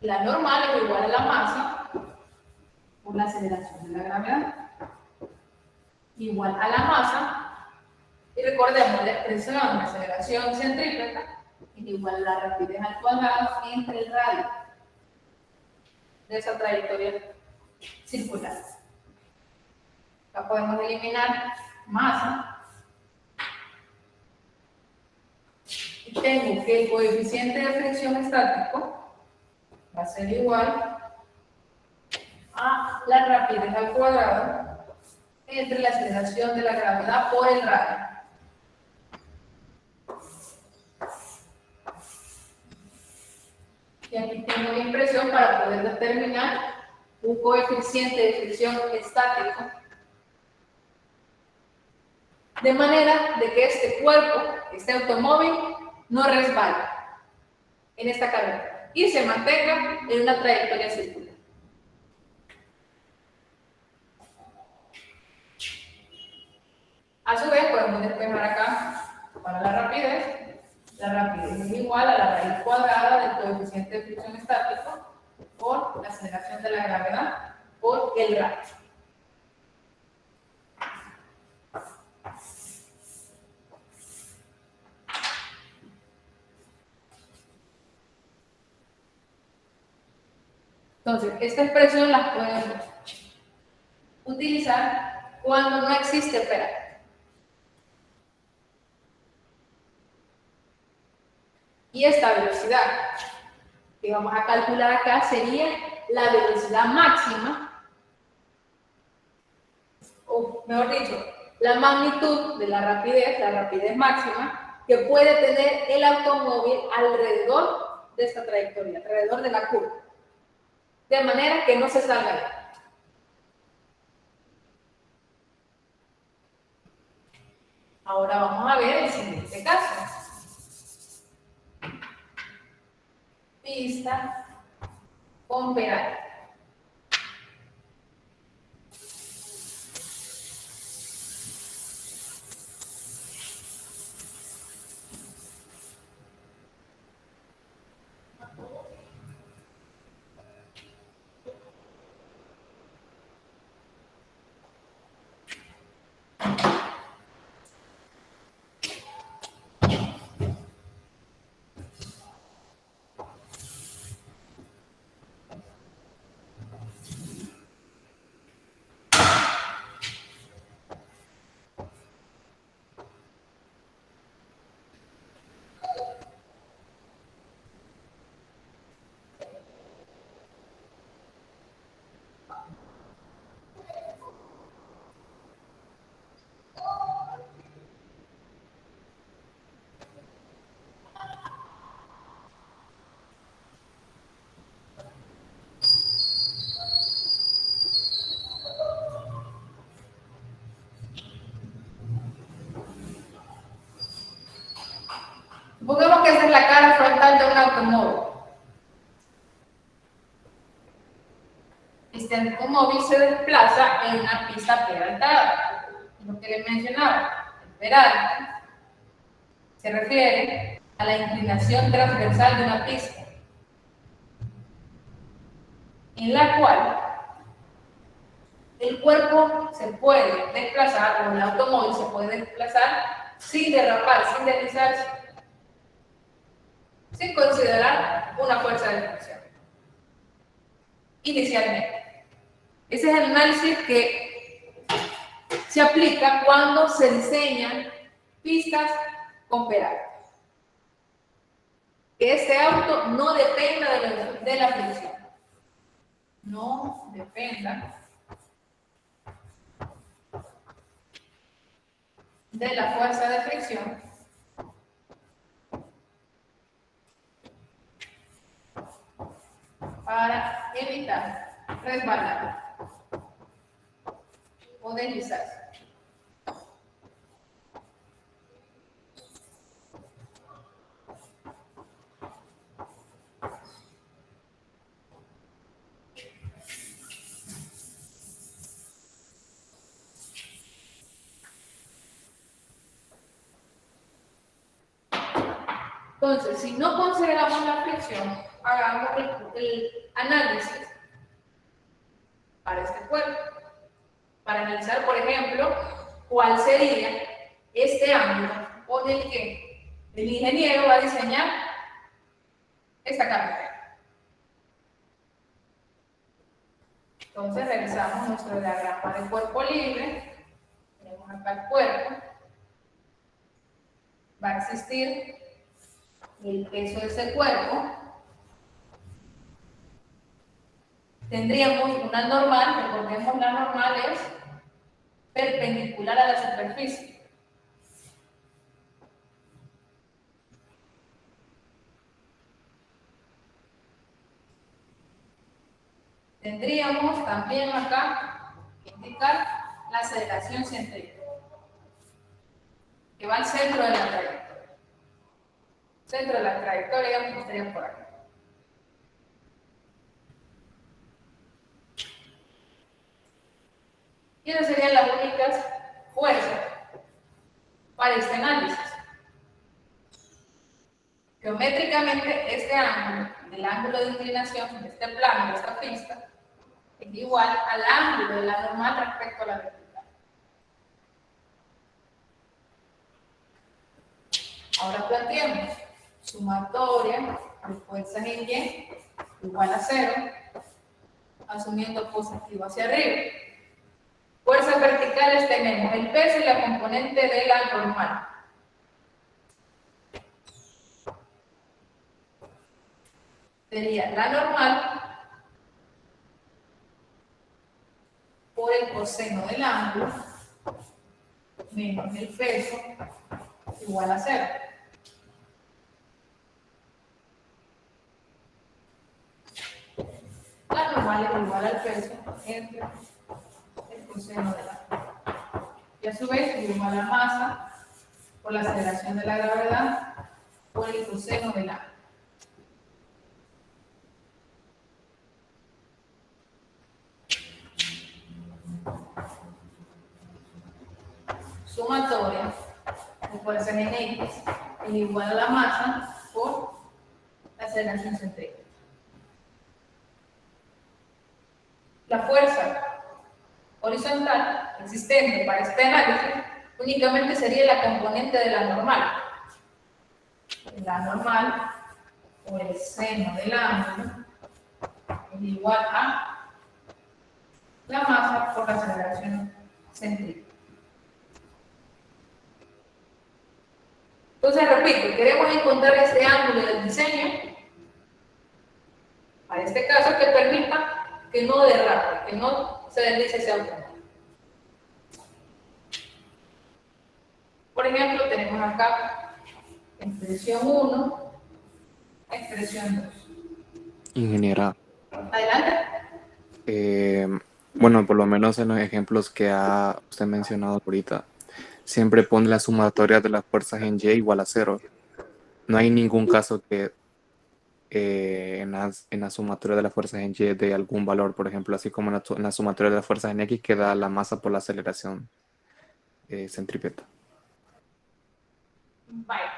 La normal es igual a la masa por la aceleración de la gravedad, igual a la masa, y recordemos la expresión de aceleración centrípeta es igual a la rapidez al cuadrado entre el radio de esa trayectoria circular. Acá podemos eliminar masa y tengo que el coeficiente de fricción estático va a ser igual a la rapidez al cuadrado entre la aceleración de la gravedad por el radio. Y aquí tengo mi impresión para poder determinar un coeficiente de fricción estático, de manera de que este cuerpo, este automóvil, no resbale en esta carretera y se mantenga en una trayectoria circular. A su vez, podemos despejar acá para la rapidez. La rapidez es igual a la raíz cuadrada del coeficiente de fricción estático por la aceleración de la gravedad por el radio. Entonces, esta expresión la podemos utilizar cuando no existe peralte. Y esta velocidad que vamos a calcular acá sería la velocidad máxima, o mejor dicho, la magnitud de la rapidez máxima que puede tener el automóvil alrededor de esta trayectoria, alrededor de la curva, de manera que no se salga de ahí. Ahora vamos a ver el siguiente caso. Pista con peral. Supongamos que esta es la cara frontal de un automóvil. Este automóvil se desplaza en una pista peraltada. Lo que les mencionaba, el peralte se refiere a la inclinación transversal de una pista, en la cual el cuerpo se puede desplazar, o el automóvil se puede desplazar sin derrapar, sin deslizarse, sin considerar una fuerza de fricción. Inicialmente. Ese es el análisis que se aplica cuando se diseñan pistas con peralte. Que este auto no dependa de la fricción. No dependa de la fuerza de fricción para evitar resbalar o deslizarse. Entonces, si no consideramos la fricción, hagamos el análisis para este cuerpo. Para analizar, por ejemplo, cuál sería este ángulo con el que el ingeniero va a diseñar esta carretera. Entonces, realizamos nuestro diagrama de cuerpo libre. Tenemos acá el cuerpo. Va a existir el peso de ese cuerpo. Tendríamos una normal, recordemos la normal es perpendicular a la superficie. Tendríamos también acá que indicar la aceleración centrífuga, que va al centro de la trayectoria. Centro de la trayectoria, digamos que estaría por aquí. Y esas serían las únicas fuerzas para este análisis. Geométricamente, este ángulo, el ángulo de inclinación de este plano, de esta pista, es igual al ángulo de la normal respecto a la vertical. Ahora planteemos sumatoria de fuerzas en Y igual a 0, asumiendo positivo hacia arriba. Fuerzas verticales tenemos el peso y la componente de la normal. Sería la normal por el coseno del ángulo menos el peso igual a 0. La normal es igual al peso entre el coseno del ángulo. Y a su vez, igual a la masa por la aceleración de la gravedad por el coseno del ángulo. Sumatoria de fuerzas en X es igual a la masa por la aceleración centrípeta. La fuerza horizontal existente para este análisis únicamente sería la componente de la normal. La normal o el seno del ángulo es igual a la masa por la aceleración centrípeta. Entonces, repito, queremos encontrar este ángulo del diseño, para este caso, que permita que no derrape, que no se deslice ese automóvil. Por ejemplo, tenemos acá expresión 1, expresión 2. Ingeniera, Adelante. bueno, por lo menos en los ejemplos que ha usted mencionado ahorita, siempre pone la sumatoria de las fuerzas en Y igual a 0. No hay ningún caso que en la sumatoria de las fuerzas en Y de algún valor, por ejemplo, así como en la sumatoria de las fuerzas en X que da la masa por la aceleración centrípeta. Vale.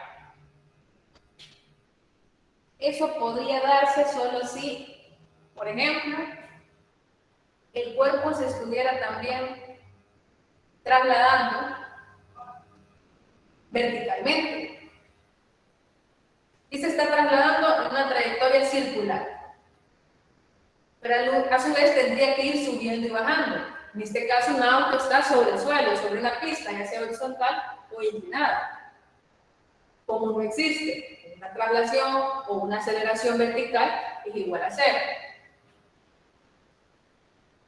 Eso podría darse solo si, por ejemplo, el cuerpo se estuviera también trasladando verticalmente y se está trasladando en una trayectoria circular, pero a su vez tendría que ir subiendo y bajando. En este caso, un auto está sobre el suelo, sobre una pista, ya sea horizontal o inclinada. Como no existe una traslación o una aceleración vertical, es igual a 0.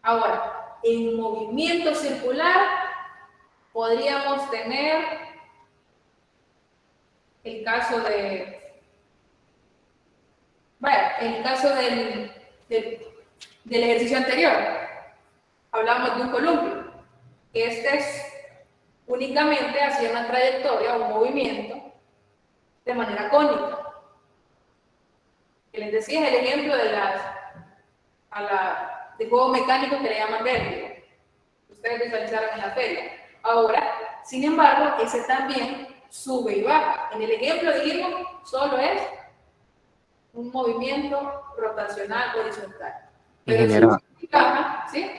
Ahora, en movimiento circular podríamos tener el caso del ejercicio anterior. Hablamos de un columpio. Este es únicamente hacia una trayectoria o un movimiento de manera cónica. Que les decía es el ejemplo de juego mecánico que le llaman vértigo. Ustedes visualizaron en la feria. Ahora, sin embargo, ese también sube y baja. En el ejemplo dijimos, solo es un movimiento rotacional horizontal. Pero Ingeniera, sube y baja, ¿sí?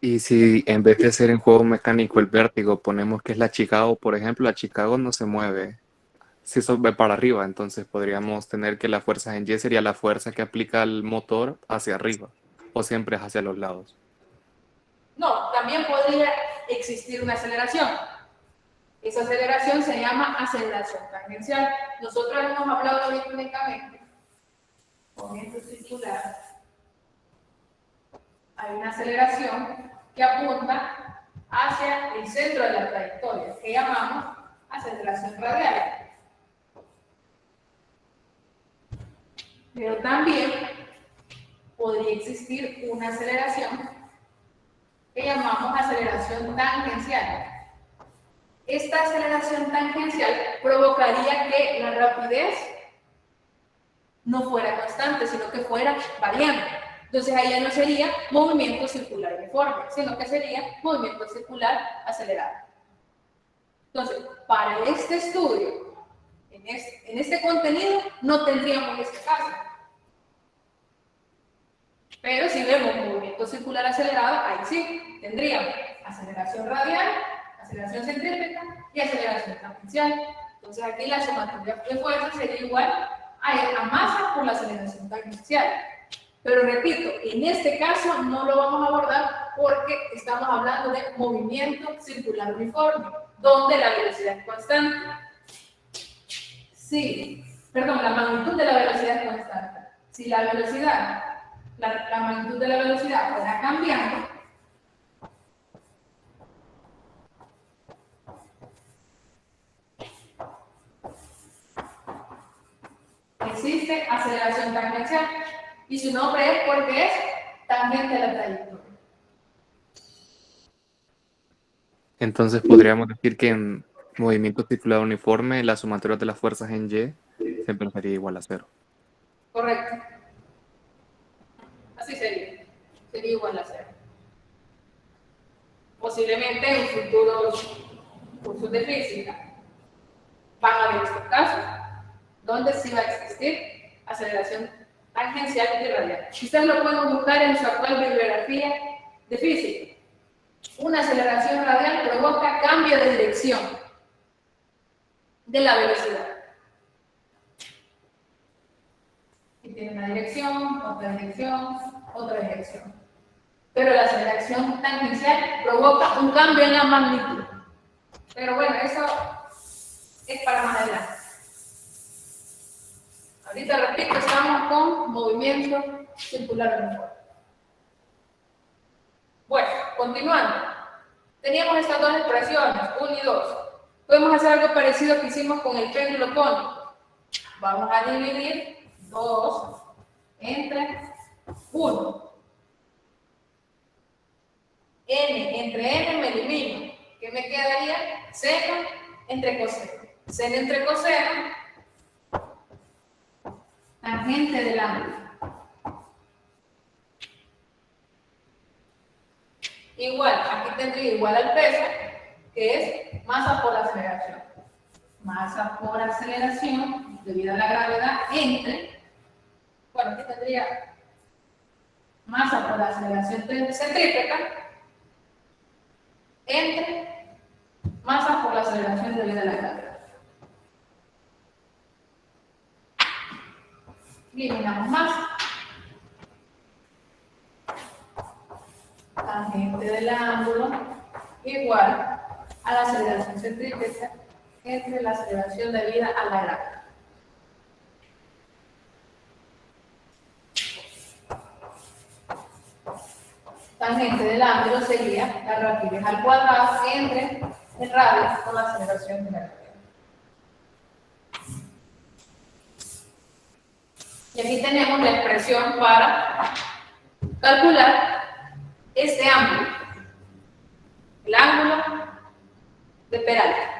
y si en vez de ser en juego mecánico el vértigo ponemos que es la Chicago, por ejemplo, la Chicago no se mueve. Si eso ve para arriba, entonces podríamos tener que la fuerza en Y sería la fuerza que aplica el motor hacia arriba, o siempre es hacia los lados. No, también podría existir una aceleración. Esa aceleración se llama aceleración tangencial. Nosotros hemos hablado ahorita únicamente movimiento circular. Hay una aceleración que apunta hacia el centro de la trayectoria, que llamamos aceleración radial. Pero también podría existir una aceleración que llamamos aceleración tangencial. Esta aceleración tangencial provocaría que la rapidez no fuera constante, sino que fuera variante. Entonces ahí ya no sería movimiento circular uniforme, sino que sería movimiento circular acelerado. Entonces, para este estudio, en este contenido, no tendríamos este caso. Pero si vemos movimiento circular acelerado, ahí sí, tendríamos aceleración radial, aceleración centrípeta y aceleración tangencial. Entonces aquí la sumatoria de fuerzas sería igual a masa por la aceleración tangencial. Pero repito, en este caso no lo vamos a abordar porque estamos hablando de movimiento circular uniforme, donde la velocidad es constante. Sí, perdón, la magnitud de la velocidad es constante. Si la velocidad, la magnitud de la velocidad fuera cambiando, existe aceleración tangencial y su nombre es porque es tangente a la trayectoria. Entonces podríamos decir que Movimiento circular uniforme, la sumatoria de las fuerzas en Y siempre sería igual a 0. Correcto. Así sería. Sería igual a 0. Posiblemente en futuros cursos de física van a haber estos casos donde sí va a existir aceleración tangencial y radial. Ustedes lo pueden buscar en su actual bibliografía de física. Una aceleración radial provoca cambio de dirección de la velocidad. Y tiene una dirección, otra dirección, otra dirección. Pero la aceleración tangencial provoca un cambio en la magnitud. Pero bueno, eso es para más adelante. Ahorita repito, estamos con movimiento circular uniforme. Bueno, continuando. Teníamos estas dos expresiones, 1 y 2. Podemos hacer algo parecido que hicimos con el péndulo cónico. Vamos a dividir 2 entre 1. Entre n me elimino. ¿Qué me quedaría? Seno entre coseno. Seno entre coseno, tangente del ángulo. Igual, aquí tendría igual al peso, que es masa por aceleración. Masa por aceleración, debido a la gravedad, entre, bueno, aquí tendría masa por aceleración centrípeta, entre masa por la aceleración debido a la gravedad. Eliminamos masa. Tangente del ángulo igual a la aceleración centrípeta entre la aceleración debida a la gravedad. Tangente del ángulo sería la rapidez al cuadrado entre el radio con la aceleración de la gravedad. Y aquí tenemos la expresión para calcular este ángulo, el ángulo de Peralta.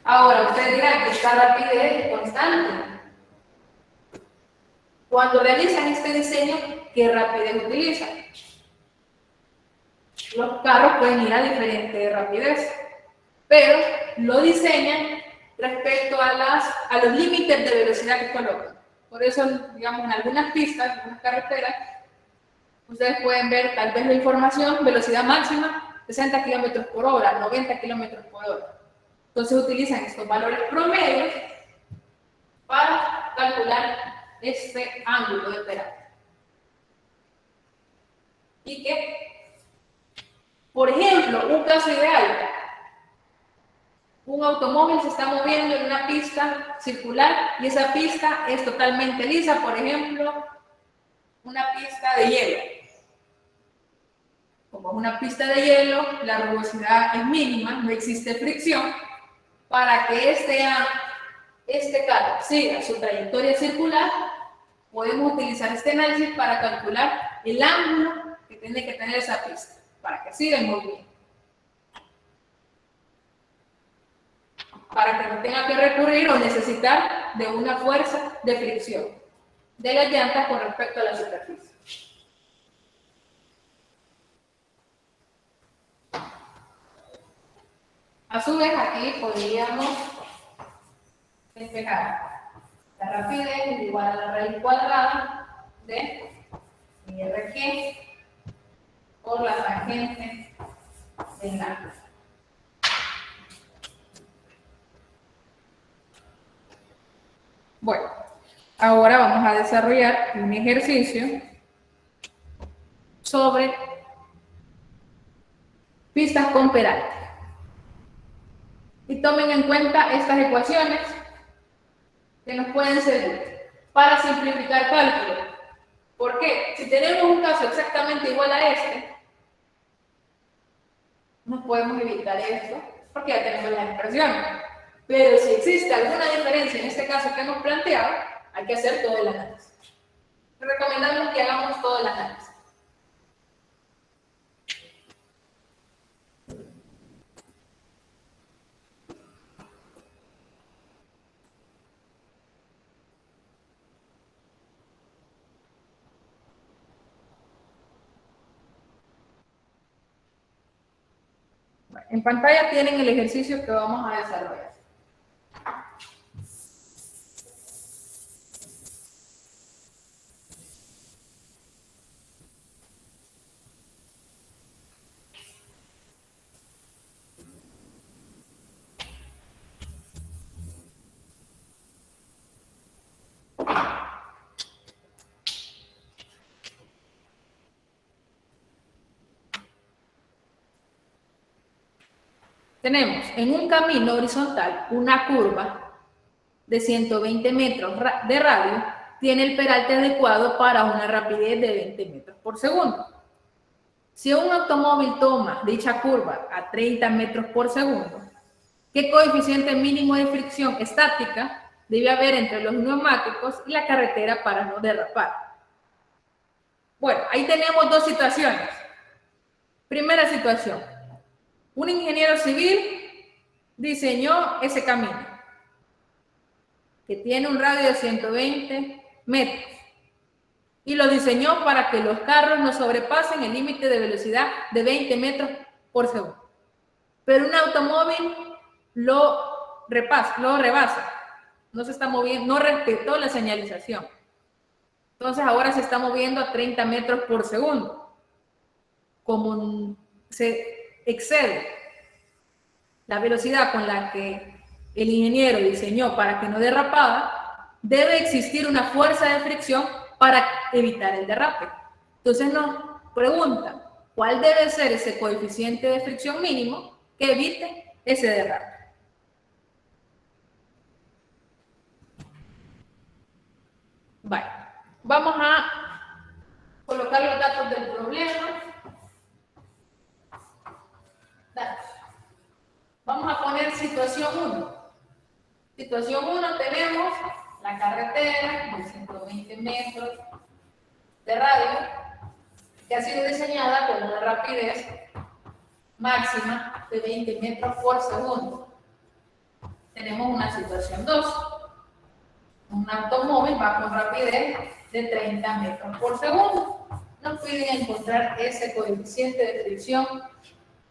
Ahora, ustedes dirán que esta rapidez es constante. Cuando realizan este diseño, ¿qué rapidez utilizan? Los carros pueden ir a diferente rapidez, pero lo diseñan respecto a los límites de velocidad que colocan. Por eso, digamos, en algunas pistas, en algunas carreteras, ustedes pueden ver tal vez la información, velocidad máxima, 60 km por hora, 90 km por hora. Entonces utilizan estos valores promedios para calcular este ángulo de Peralta. Y que, por ejemplo, un caso ideal, un automóvil se está moviendo en una pista circular y esa pista es totalmente lisa, por ejemplo, una pista de hielo. Como es una pista de hielo, la rugosidad es mínima, no existe fricción. Para que este carro siga su trayectoria circular, podemos utilizar este análisis para calcular el ángulo que tiene que tener esa pista, para que siga en movimiento. Para que no tenga que recurrir o necesitar de una fuerza de fricción de las llantas con respecto a la superficie. A su vez, aquí podríamos despejar la rapidez es igual a la raíz cuadrada de RG por la tangente del ángulo. Bueno, ahora vamos a desarrollar un ejercicio sobre pistas con Peralta. Y tomen en cuenta estas ecuaciones que nos pueden servir para simplificar cálculo. ¿Por qué? Si tenemos un caso exactamente igual a este, no podemos evitar esto porque ya tenemos las expresiones. Pero si existe alguna diferencia en este caso que hemos planteado, hay que hacer todo el análisis. Recomendamos que hagamos todo el análisis. En pantalla tienen el ejercicio que vamos a desarrollar. Tenemos en un camino horizontal una curva de 120 metros de radio, tiene el peralte adecuado para una rapidez de 20 metros por segundo. Si un automóvil toma dicha curva a 30 metros por segundo, ¿qué coeficiente mínimo de fricción estática debe haber entre los neumáticos y la carretera para no derrapar? Bueno, ahí tenemos dos situaciones. Primera situación. Un ingeniero civil diseñó ese camino, que tiene un radio de 120 metros, y lo diseñó para que los carros no sobrepasen el límite de velocidad de 20 metros por segundo. Pero un automóvil lo rebasa, no se está moviendo, no respetó la señalización. Entonces ahora se está moviendo a 30 metros por segundo. Como se excede la velocidad con la que el ingeniero diseñó para que no derrapara, debe existir una fuerza de fricción para evitar el derrape. Entonces nos preguntan, ¿cuál debe ser ese coeficiente de fricción mínimo que evite ese derrape? Vale, vamos a colocar los datos del problema. Datos. Vamos a poner situación 1. Situación 1 tenemos la carretera de 120 metros de radio que ha sido diseñada con una rapidez máxima de 20 metros por segundo. Tenemos una situación 2. Un automóvil va con rapidez de 30 metros por segundo. Nos piden encontrar ese coeficiente de fricción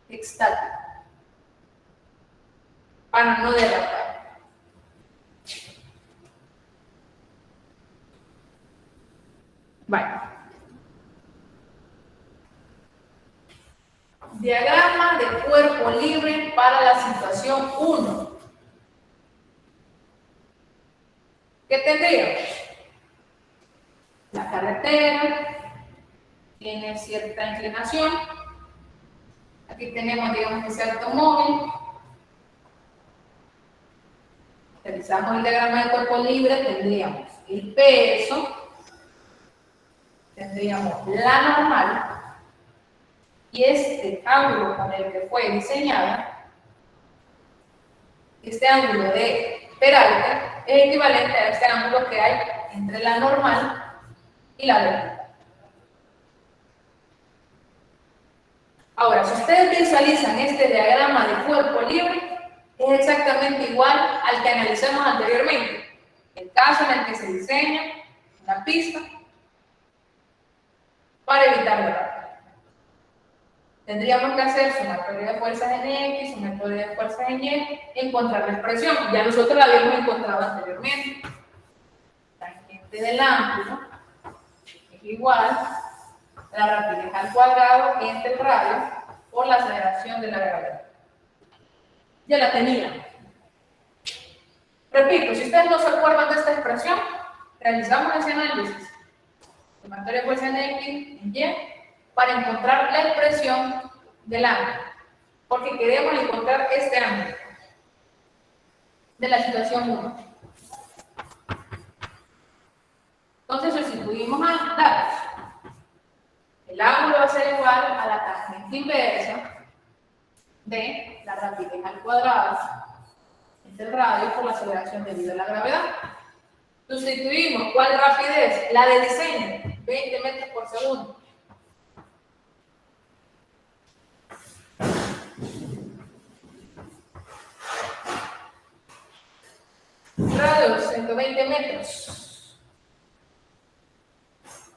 estático para no derrapar. Vale. Diagrama de cuerpo libre para la situación 1. ¿Qué tendríamos? La carretera tiene cierta inclinación. Aquí tenemos, digamos, ese automóvil. Realizamos el diagrama de cuerpo libre, tendríamos el peso, tendríamos la normal, y este ángulo con el que fue diseñada, este ángulo de peralte, es equivalente a este ángulo que hay entre la normal y la vertical. Ahora, si ustedes visualizan este diagrama de cuerpo libre, es exactamente igual al que analizamos anteriormente. El caso en el que se diseña una pista para evitar derrape. Tendríamos que hacer sumatoria de fuerzas en X, sumatoria de fuerzas en Y, encontrar la expresión. Ya nosotros la habíamos encontrado anteriormente. Tangente del ángulo es igual a la rapidez al cuadrado entre el radio por la aceleración de la gravedad. Ya la teníamos. Repito, si ustedes no se acuerdan de esta expresión, realizamos ese análisis. Sumatoria de fuerza en X, en Y, para encontrar la expresión del ángulo, porque queremos encontrar este ángulo de la situación 1. Entonces sustituimos a datos. El ángulo va a ser igual a la tangente inversa de la rapidez al cuadrado entre el radio por la aceleración debido a la gravedad. Sustituimos, ¿cuál rapidez? La de diseño, 20 metros por segundo. Radio, 120 metros.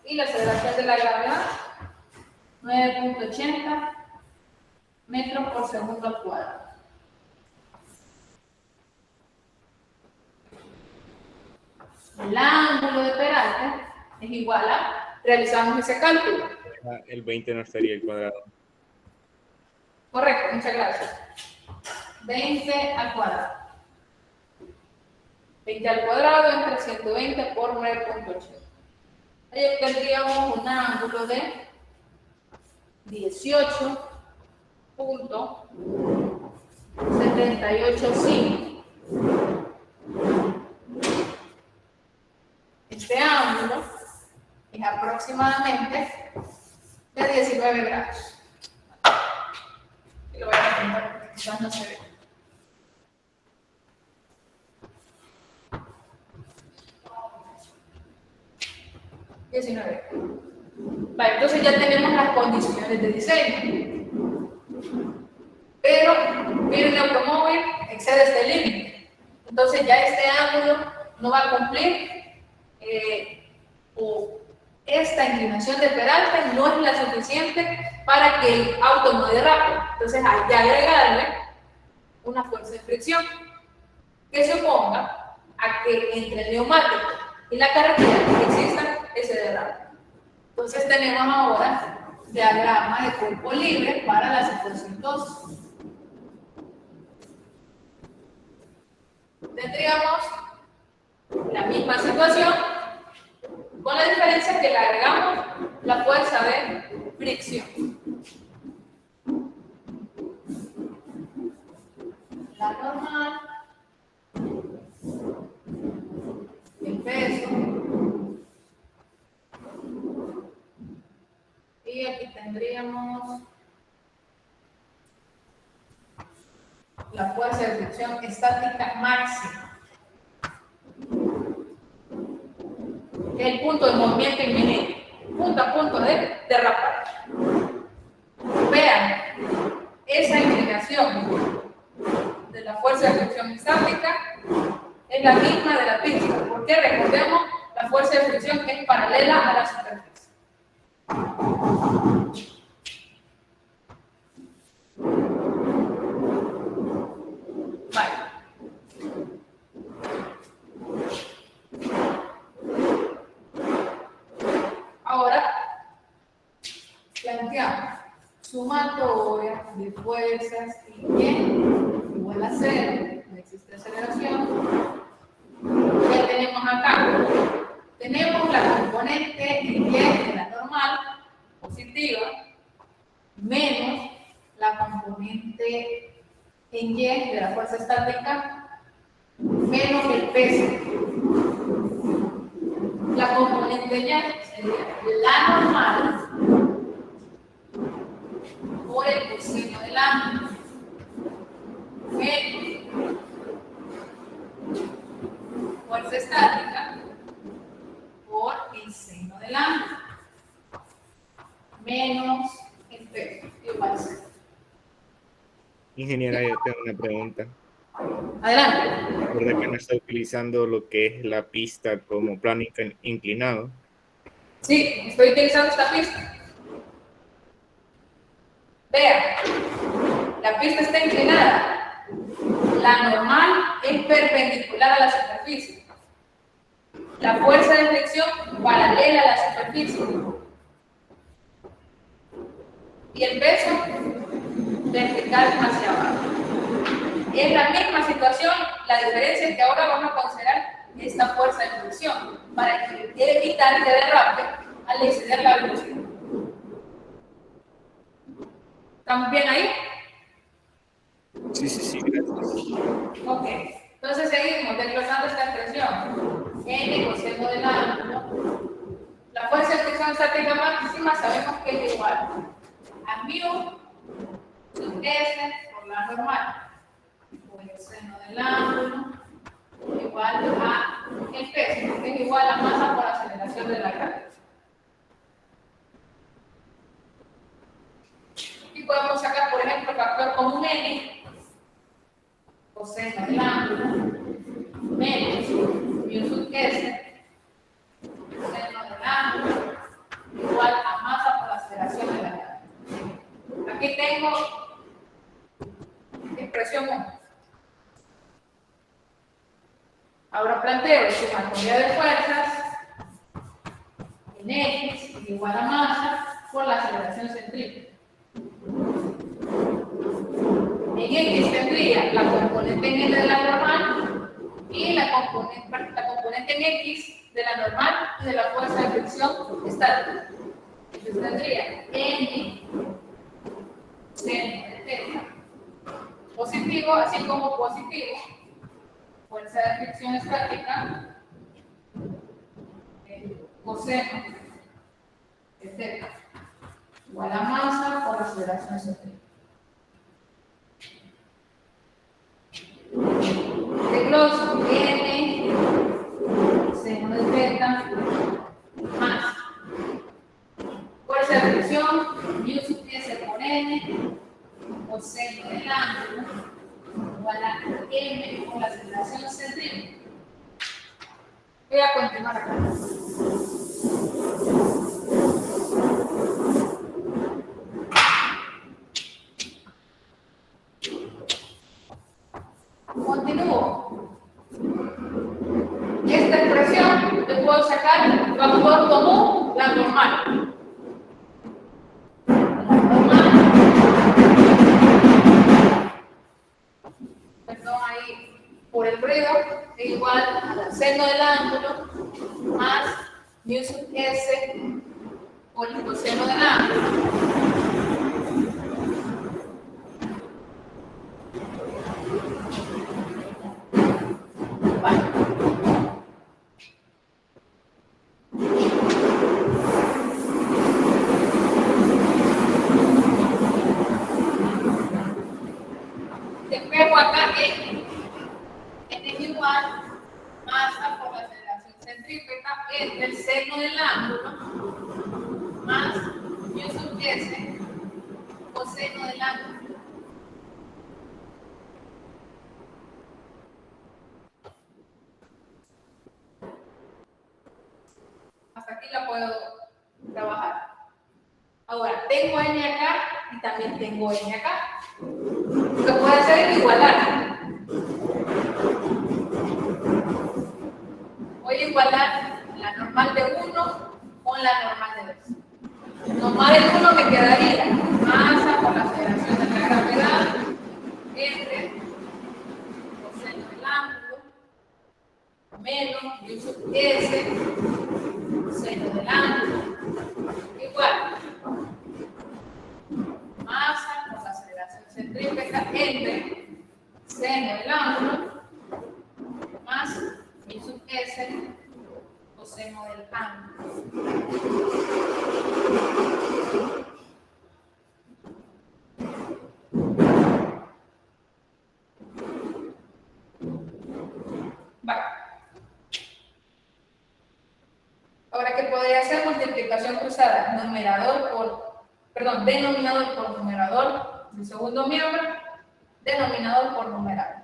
Y la aceleración de la gravedad, 9.80 metros por segundo al cuadrado. El ángulo de Peralta es igual a, realizamos ese cálculo. El 20 no estaría el cuadrado. Correcto, muchas gracias. 20 al cuadrado. 20 al cuadrado entre 120 por 9.8. Ahí obtendríamos un ángulo de 18.785. Este ángulo es aproximadamente de 19 grados. Y lo voy a contar porque quizás no se ve. Vale, entonces ya tenemos las condiciones de diseño. Pero, miren, el automóvil excede este límite. Entonces ya este ángulo no va a cumplir, o esta inclinación de Peralta no es la suficiente para que el auto no derrape. Entonces hay que agregarle una fuerza de fricción que se oponga a que entre el neumático y la carretera exista ese derrape. Entonces tenemos ahora diagrama de cuerpo libre para la situación 2. Tendríamos la misma situación, con la diferencia que le agregamos la fuerza de fricción. La normal, el peso, y aquí tendríamos la fuerza de fricción estática máxima. El punto de movimiento inminente, punto a punto de derrapar. Vean, esa inclinación de la fuerza de fricción estática es la misma de la pista, porque recordemos, la fuerza de fricción es paralela a la superficie. Vale. Ahora, planteamos sumatoria de fuerzas y Y igual a 0, no existe aceleración. ¿Qué tenemos acá? Tenemos la componente Y de la normal, positiva, menos la componente en Y de la fuerza estática, menos el peso. La componente Y sería la normal por el coseno del ángulo, menos fuerza estática por el seno del ángulo, menos el peso, igual a 0. Ingeniera, yo tengo una pregunta. Adelante. Recuerda que no está utilizando lo que es la pista como plano inclinado. Sí, estoy utilizando esta pista. Vean, la pista está inclinada. La normal es perpendicular a la superficie. La fuerza de fricción paralela a la superficie. Y el peso vertical hacia abajo. Es la misma situación, la diferencia es que ahora vamos a considerar esta fuerza de fricción para evitar que derrape al exceder la velocidad. ¿Estamos bien ahí? Sí, gracias. Ok, entonces seguimos desglosando esta expresión. N coseno del ángulo. La fuerza de fricción estática máxima sabemos que es igual a mu sub S por la normal, por el seno del ángulo, igual a el peso, que es igual a masa por aceleración de la carga. Y podemos sacar, por ejemplo, el factor común N, coseno del ángulo, menos mu sub S, seno del ángulo, igual a masa por aceleración de la carga. Aquí tengo expresión 1. Ahora planteo sumatoria de fuerzas en X igual a masa por la aceleración centrípeta. En X tendría la componente en L de la normal y la componente en X de la normal y de la fuerza de fricción estática. Entonces tendría N seno de θ positivo, así como positivo, fuerza de fricción estática, coseno de θ igual a masa por la aceleración centrípeta. Desgloso N seno de θ más fuerza de fricción, mu sub S por N, coseno del ángulo, igual a M por la aceleración centrípeta. Voy a continuar acá. Continúo. Esta expresión le puedo sacar el factor común, la normal. Perdón, ahí por el ruido es igual al seno del ángulo más mu sub S por el coseno del ángulo. Despejo acá N es igual masa por la aceleración centrípeta entre el seno del ángulo más mu sub S coseno del ángulo. Hasta aquí la puedo trabajar. Ahora, tengo N acá y también tengo N acá. Lo que puedo hacer es igualar. Voy a igualar la normal de 1 con la normal de 2. Normal de 1 me quedaría masa por la aceleración de la gravedad entre coseno del ángulo menos mu sub S seno del ángulo igual masa por la aceleración centrípeta entre seno del ángulo más mu sub S coseno del ángulo. Vale. Ahora, ¿qué podría hacer? Multiplicación cruzada, denominador por numerador del segundo miembro, denominador por numerador.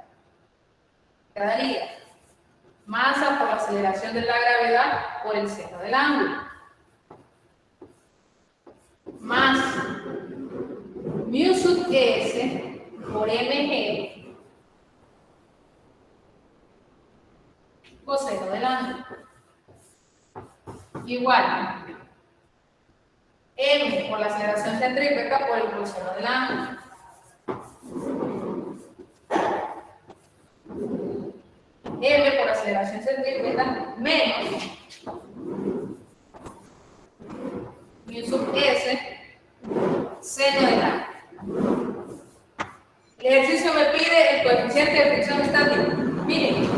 Quedaría masa por la aceleración de la gravedad por el seno del ángulo, más mu sub S por mg coseno del ángulo igual m por la aceleración centrípeta por el coseno del ángulo m por aceleración centrípeta menos mu sub S seno del ángulo. El ejercicio me pide el coeficiente de fricción estática. Miren,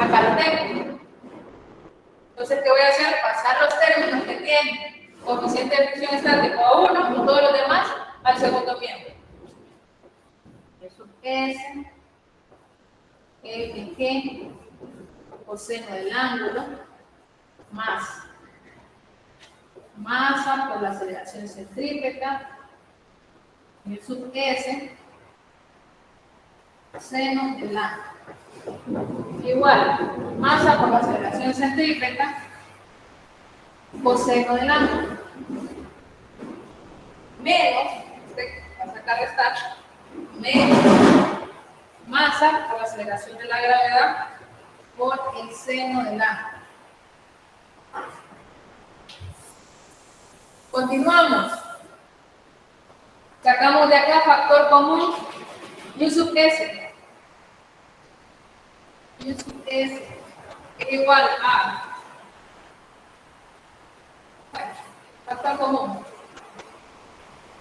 acá lo tengo. Entonces, ¿qué voy a hacer? Pasar los términos que tienen coeficiente de fricción estático a 1 y todos los demás al segundo miembro. Eso es FG coseno del ángulo más masa por la aceleración centrípeta mu sub S seno del ángulo igual masa por la aceleración centrípeta coseno del ángulo menos, va a sacar restar, menos masa por la aceleración de la gravedad por el seno del ángulo. Continuamos. Sacamos de acá factor común U sub S. U sub S es igual a factor común.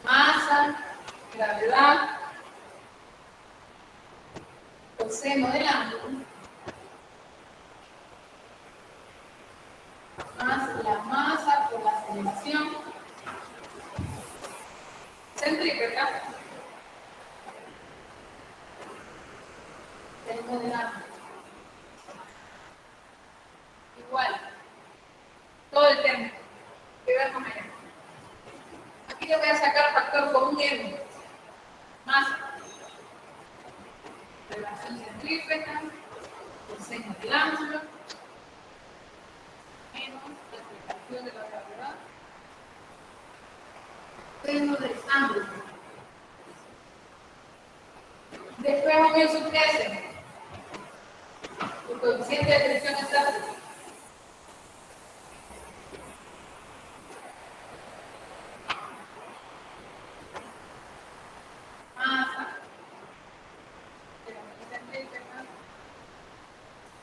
Masa, gravedad, coseno del ángulo, más la masa por la aceleración centrípeta seno del ángulo. Igual, todo el tiempo que vemos allá. Aquí le voy a sacar factor común M, masa, relación centrípeta, coseno del ángulo, menos la aplicación de la gravedad, seno del ángulo. Después un U sub S, el coeficiente de fricción estática. Masa, relación centrípeta,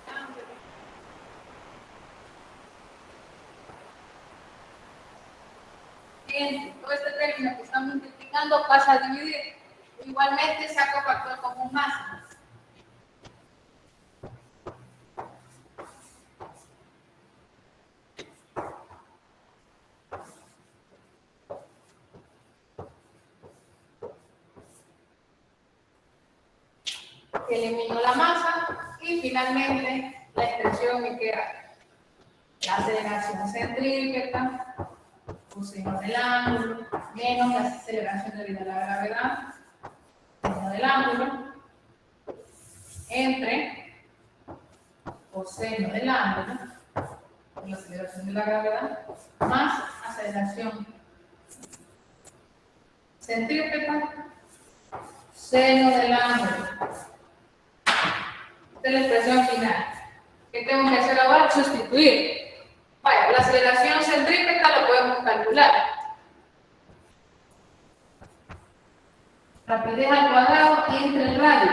ángulo. Bien, todo este término que estamos multiplicando pasa a dividir. Igualmente saco factor común masa. Elimino la masa y finalmente la expresión me queda la aceleración centrípeta, coseno del ángulo, menos la aceleración debido a la gravedad, seno del ángulo, entre coseno del ángulo, la aceleración de la gravedad, más aceleración centrípeta, seno del ángulo. Esta es la expresión final. ¿Qué tengo que hacer ahora? Sustituir. Vaya, la aceleración centrípeta lo podemos calcular. Rapidez al cuadrado entre el radio.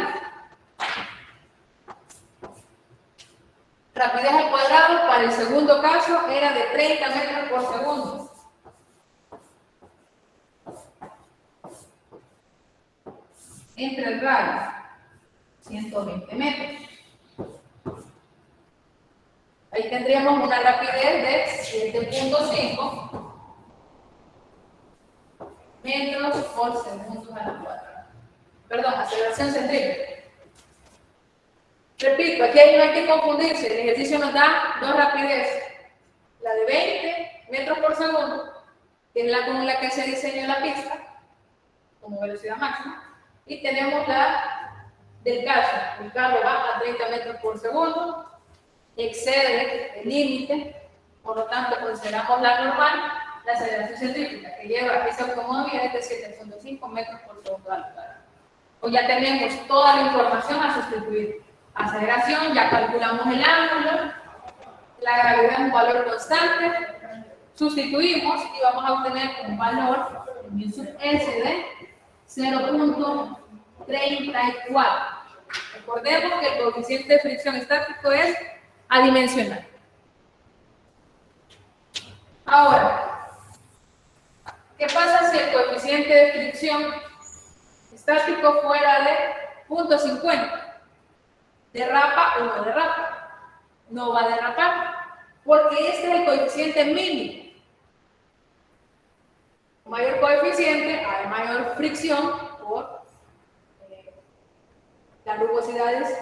Rapidez al cuadrado para el segundo caso era de 30 metros por segundo. Entre el radio, 120 metros. Ahí tendríamos una rapidez de 7.5 metros por segundo a la cuadrada. Perdón, aceleración centrípeta. Repito, aquí no hay que confundirse. El ejercicio nos da dos rapideces. La de 20 metros por segundo, que es la con la que se diseñó la pista, como velocidad máxima. Y tenemos la del caso. El carro va a 30 metros por segundo, excede el límite, por lo tanto consideramos la normal, la aceleración centrípeta, que lleva esa automóvil de 7.5 metros por segundo al cuadrado. Pues ya tenemos toda la información a sustituir. Aceleración, ya calculamos el ángulo, la gravedad es un valor constante, sustituimos y vamos a obtener un valor U sub S de 0.34. Recordemos que el coeficiente de fricción estático es adimensional. Ahora, ¿qué pasa si el coeficiente de fricción estático fuera de 0.50? ¿Derrapa o no derrapa? No va a derrapar, porque este es el coeficiente mínimo. Mayor coeficiente, hay mayor fricción por las rugosidades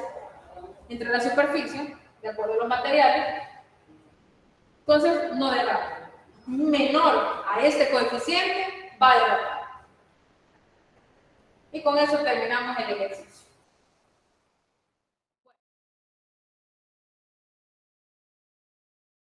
entre la superficie, de acuerdo a los materiales. Entonces, no derrapa. Menor a este coeficiente, va a derrapar. Y con eso terminamos el ejercicio.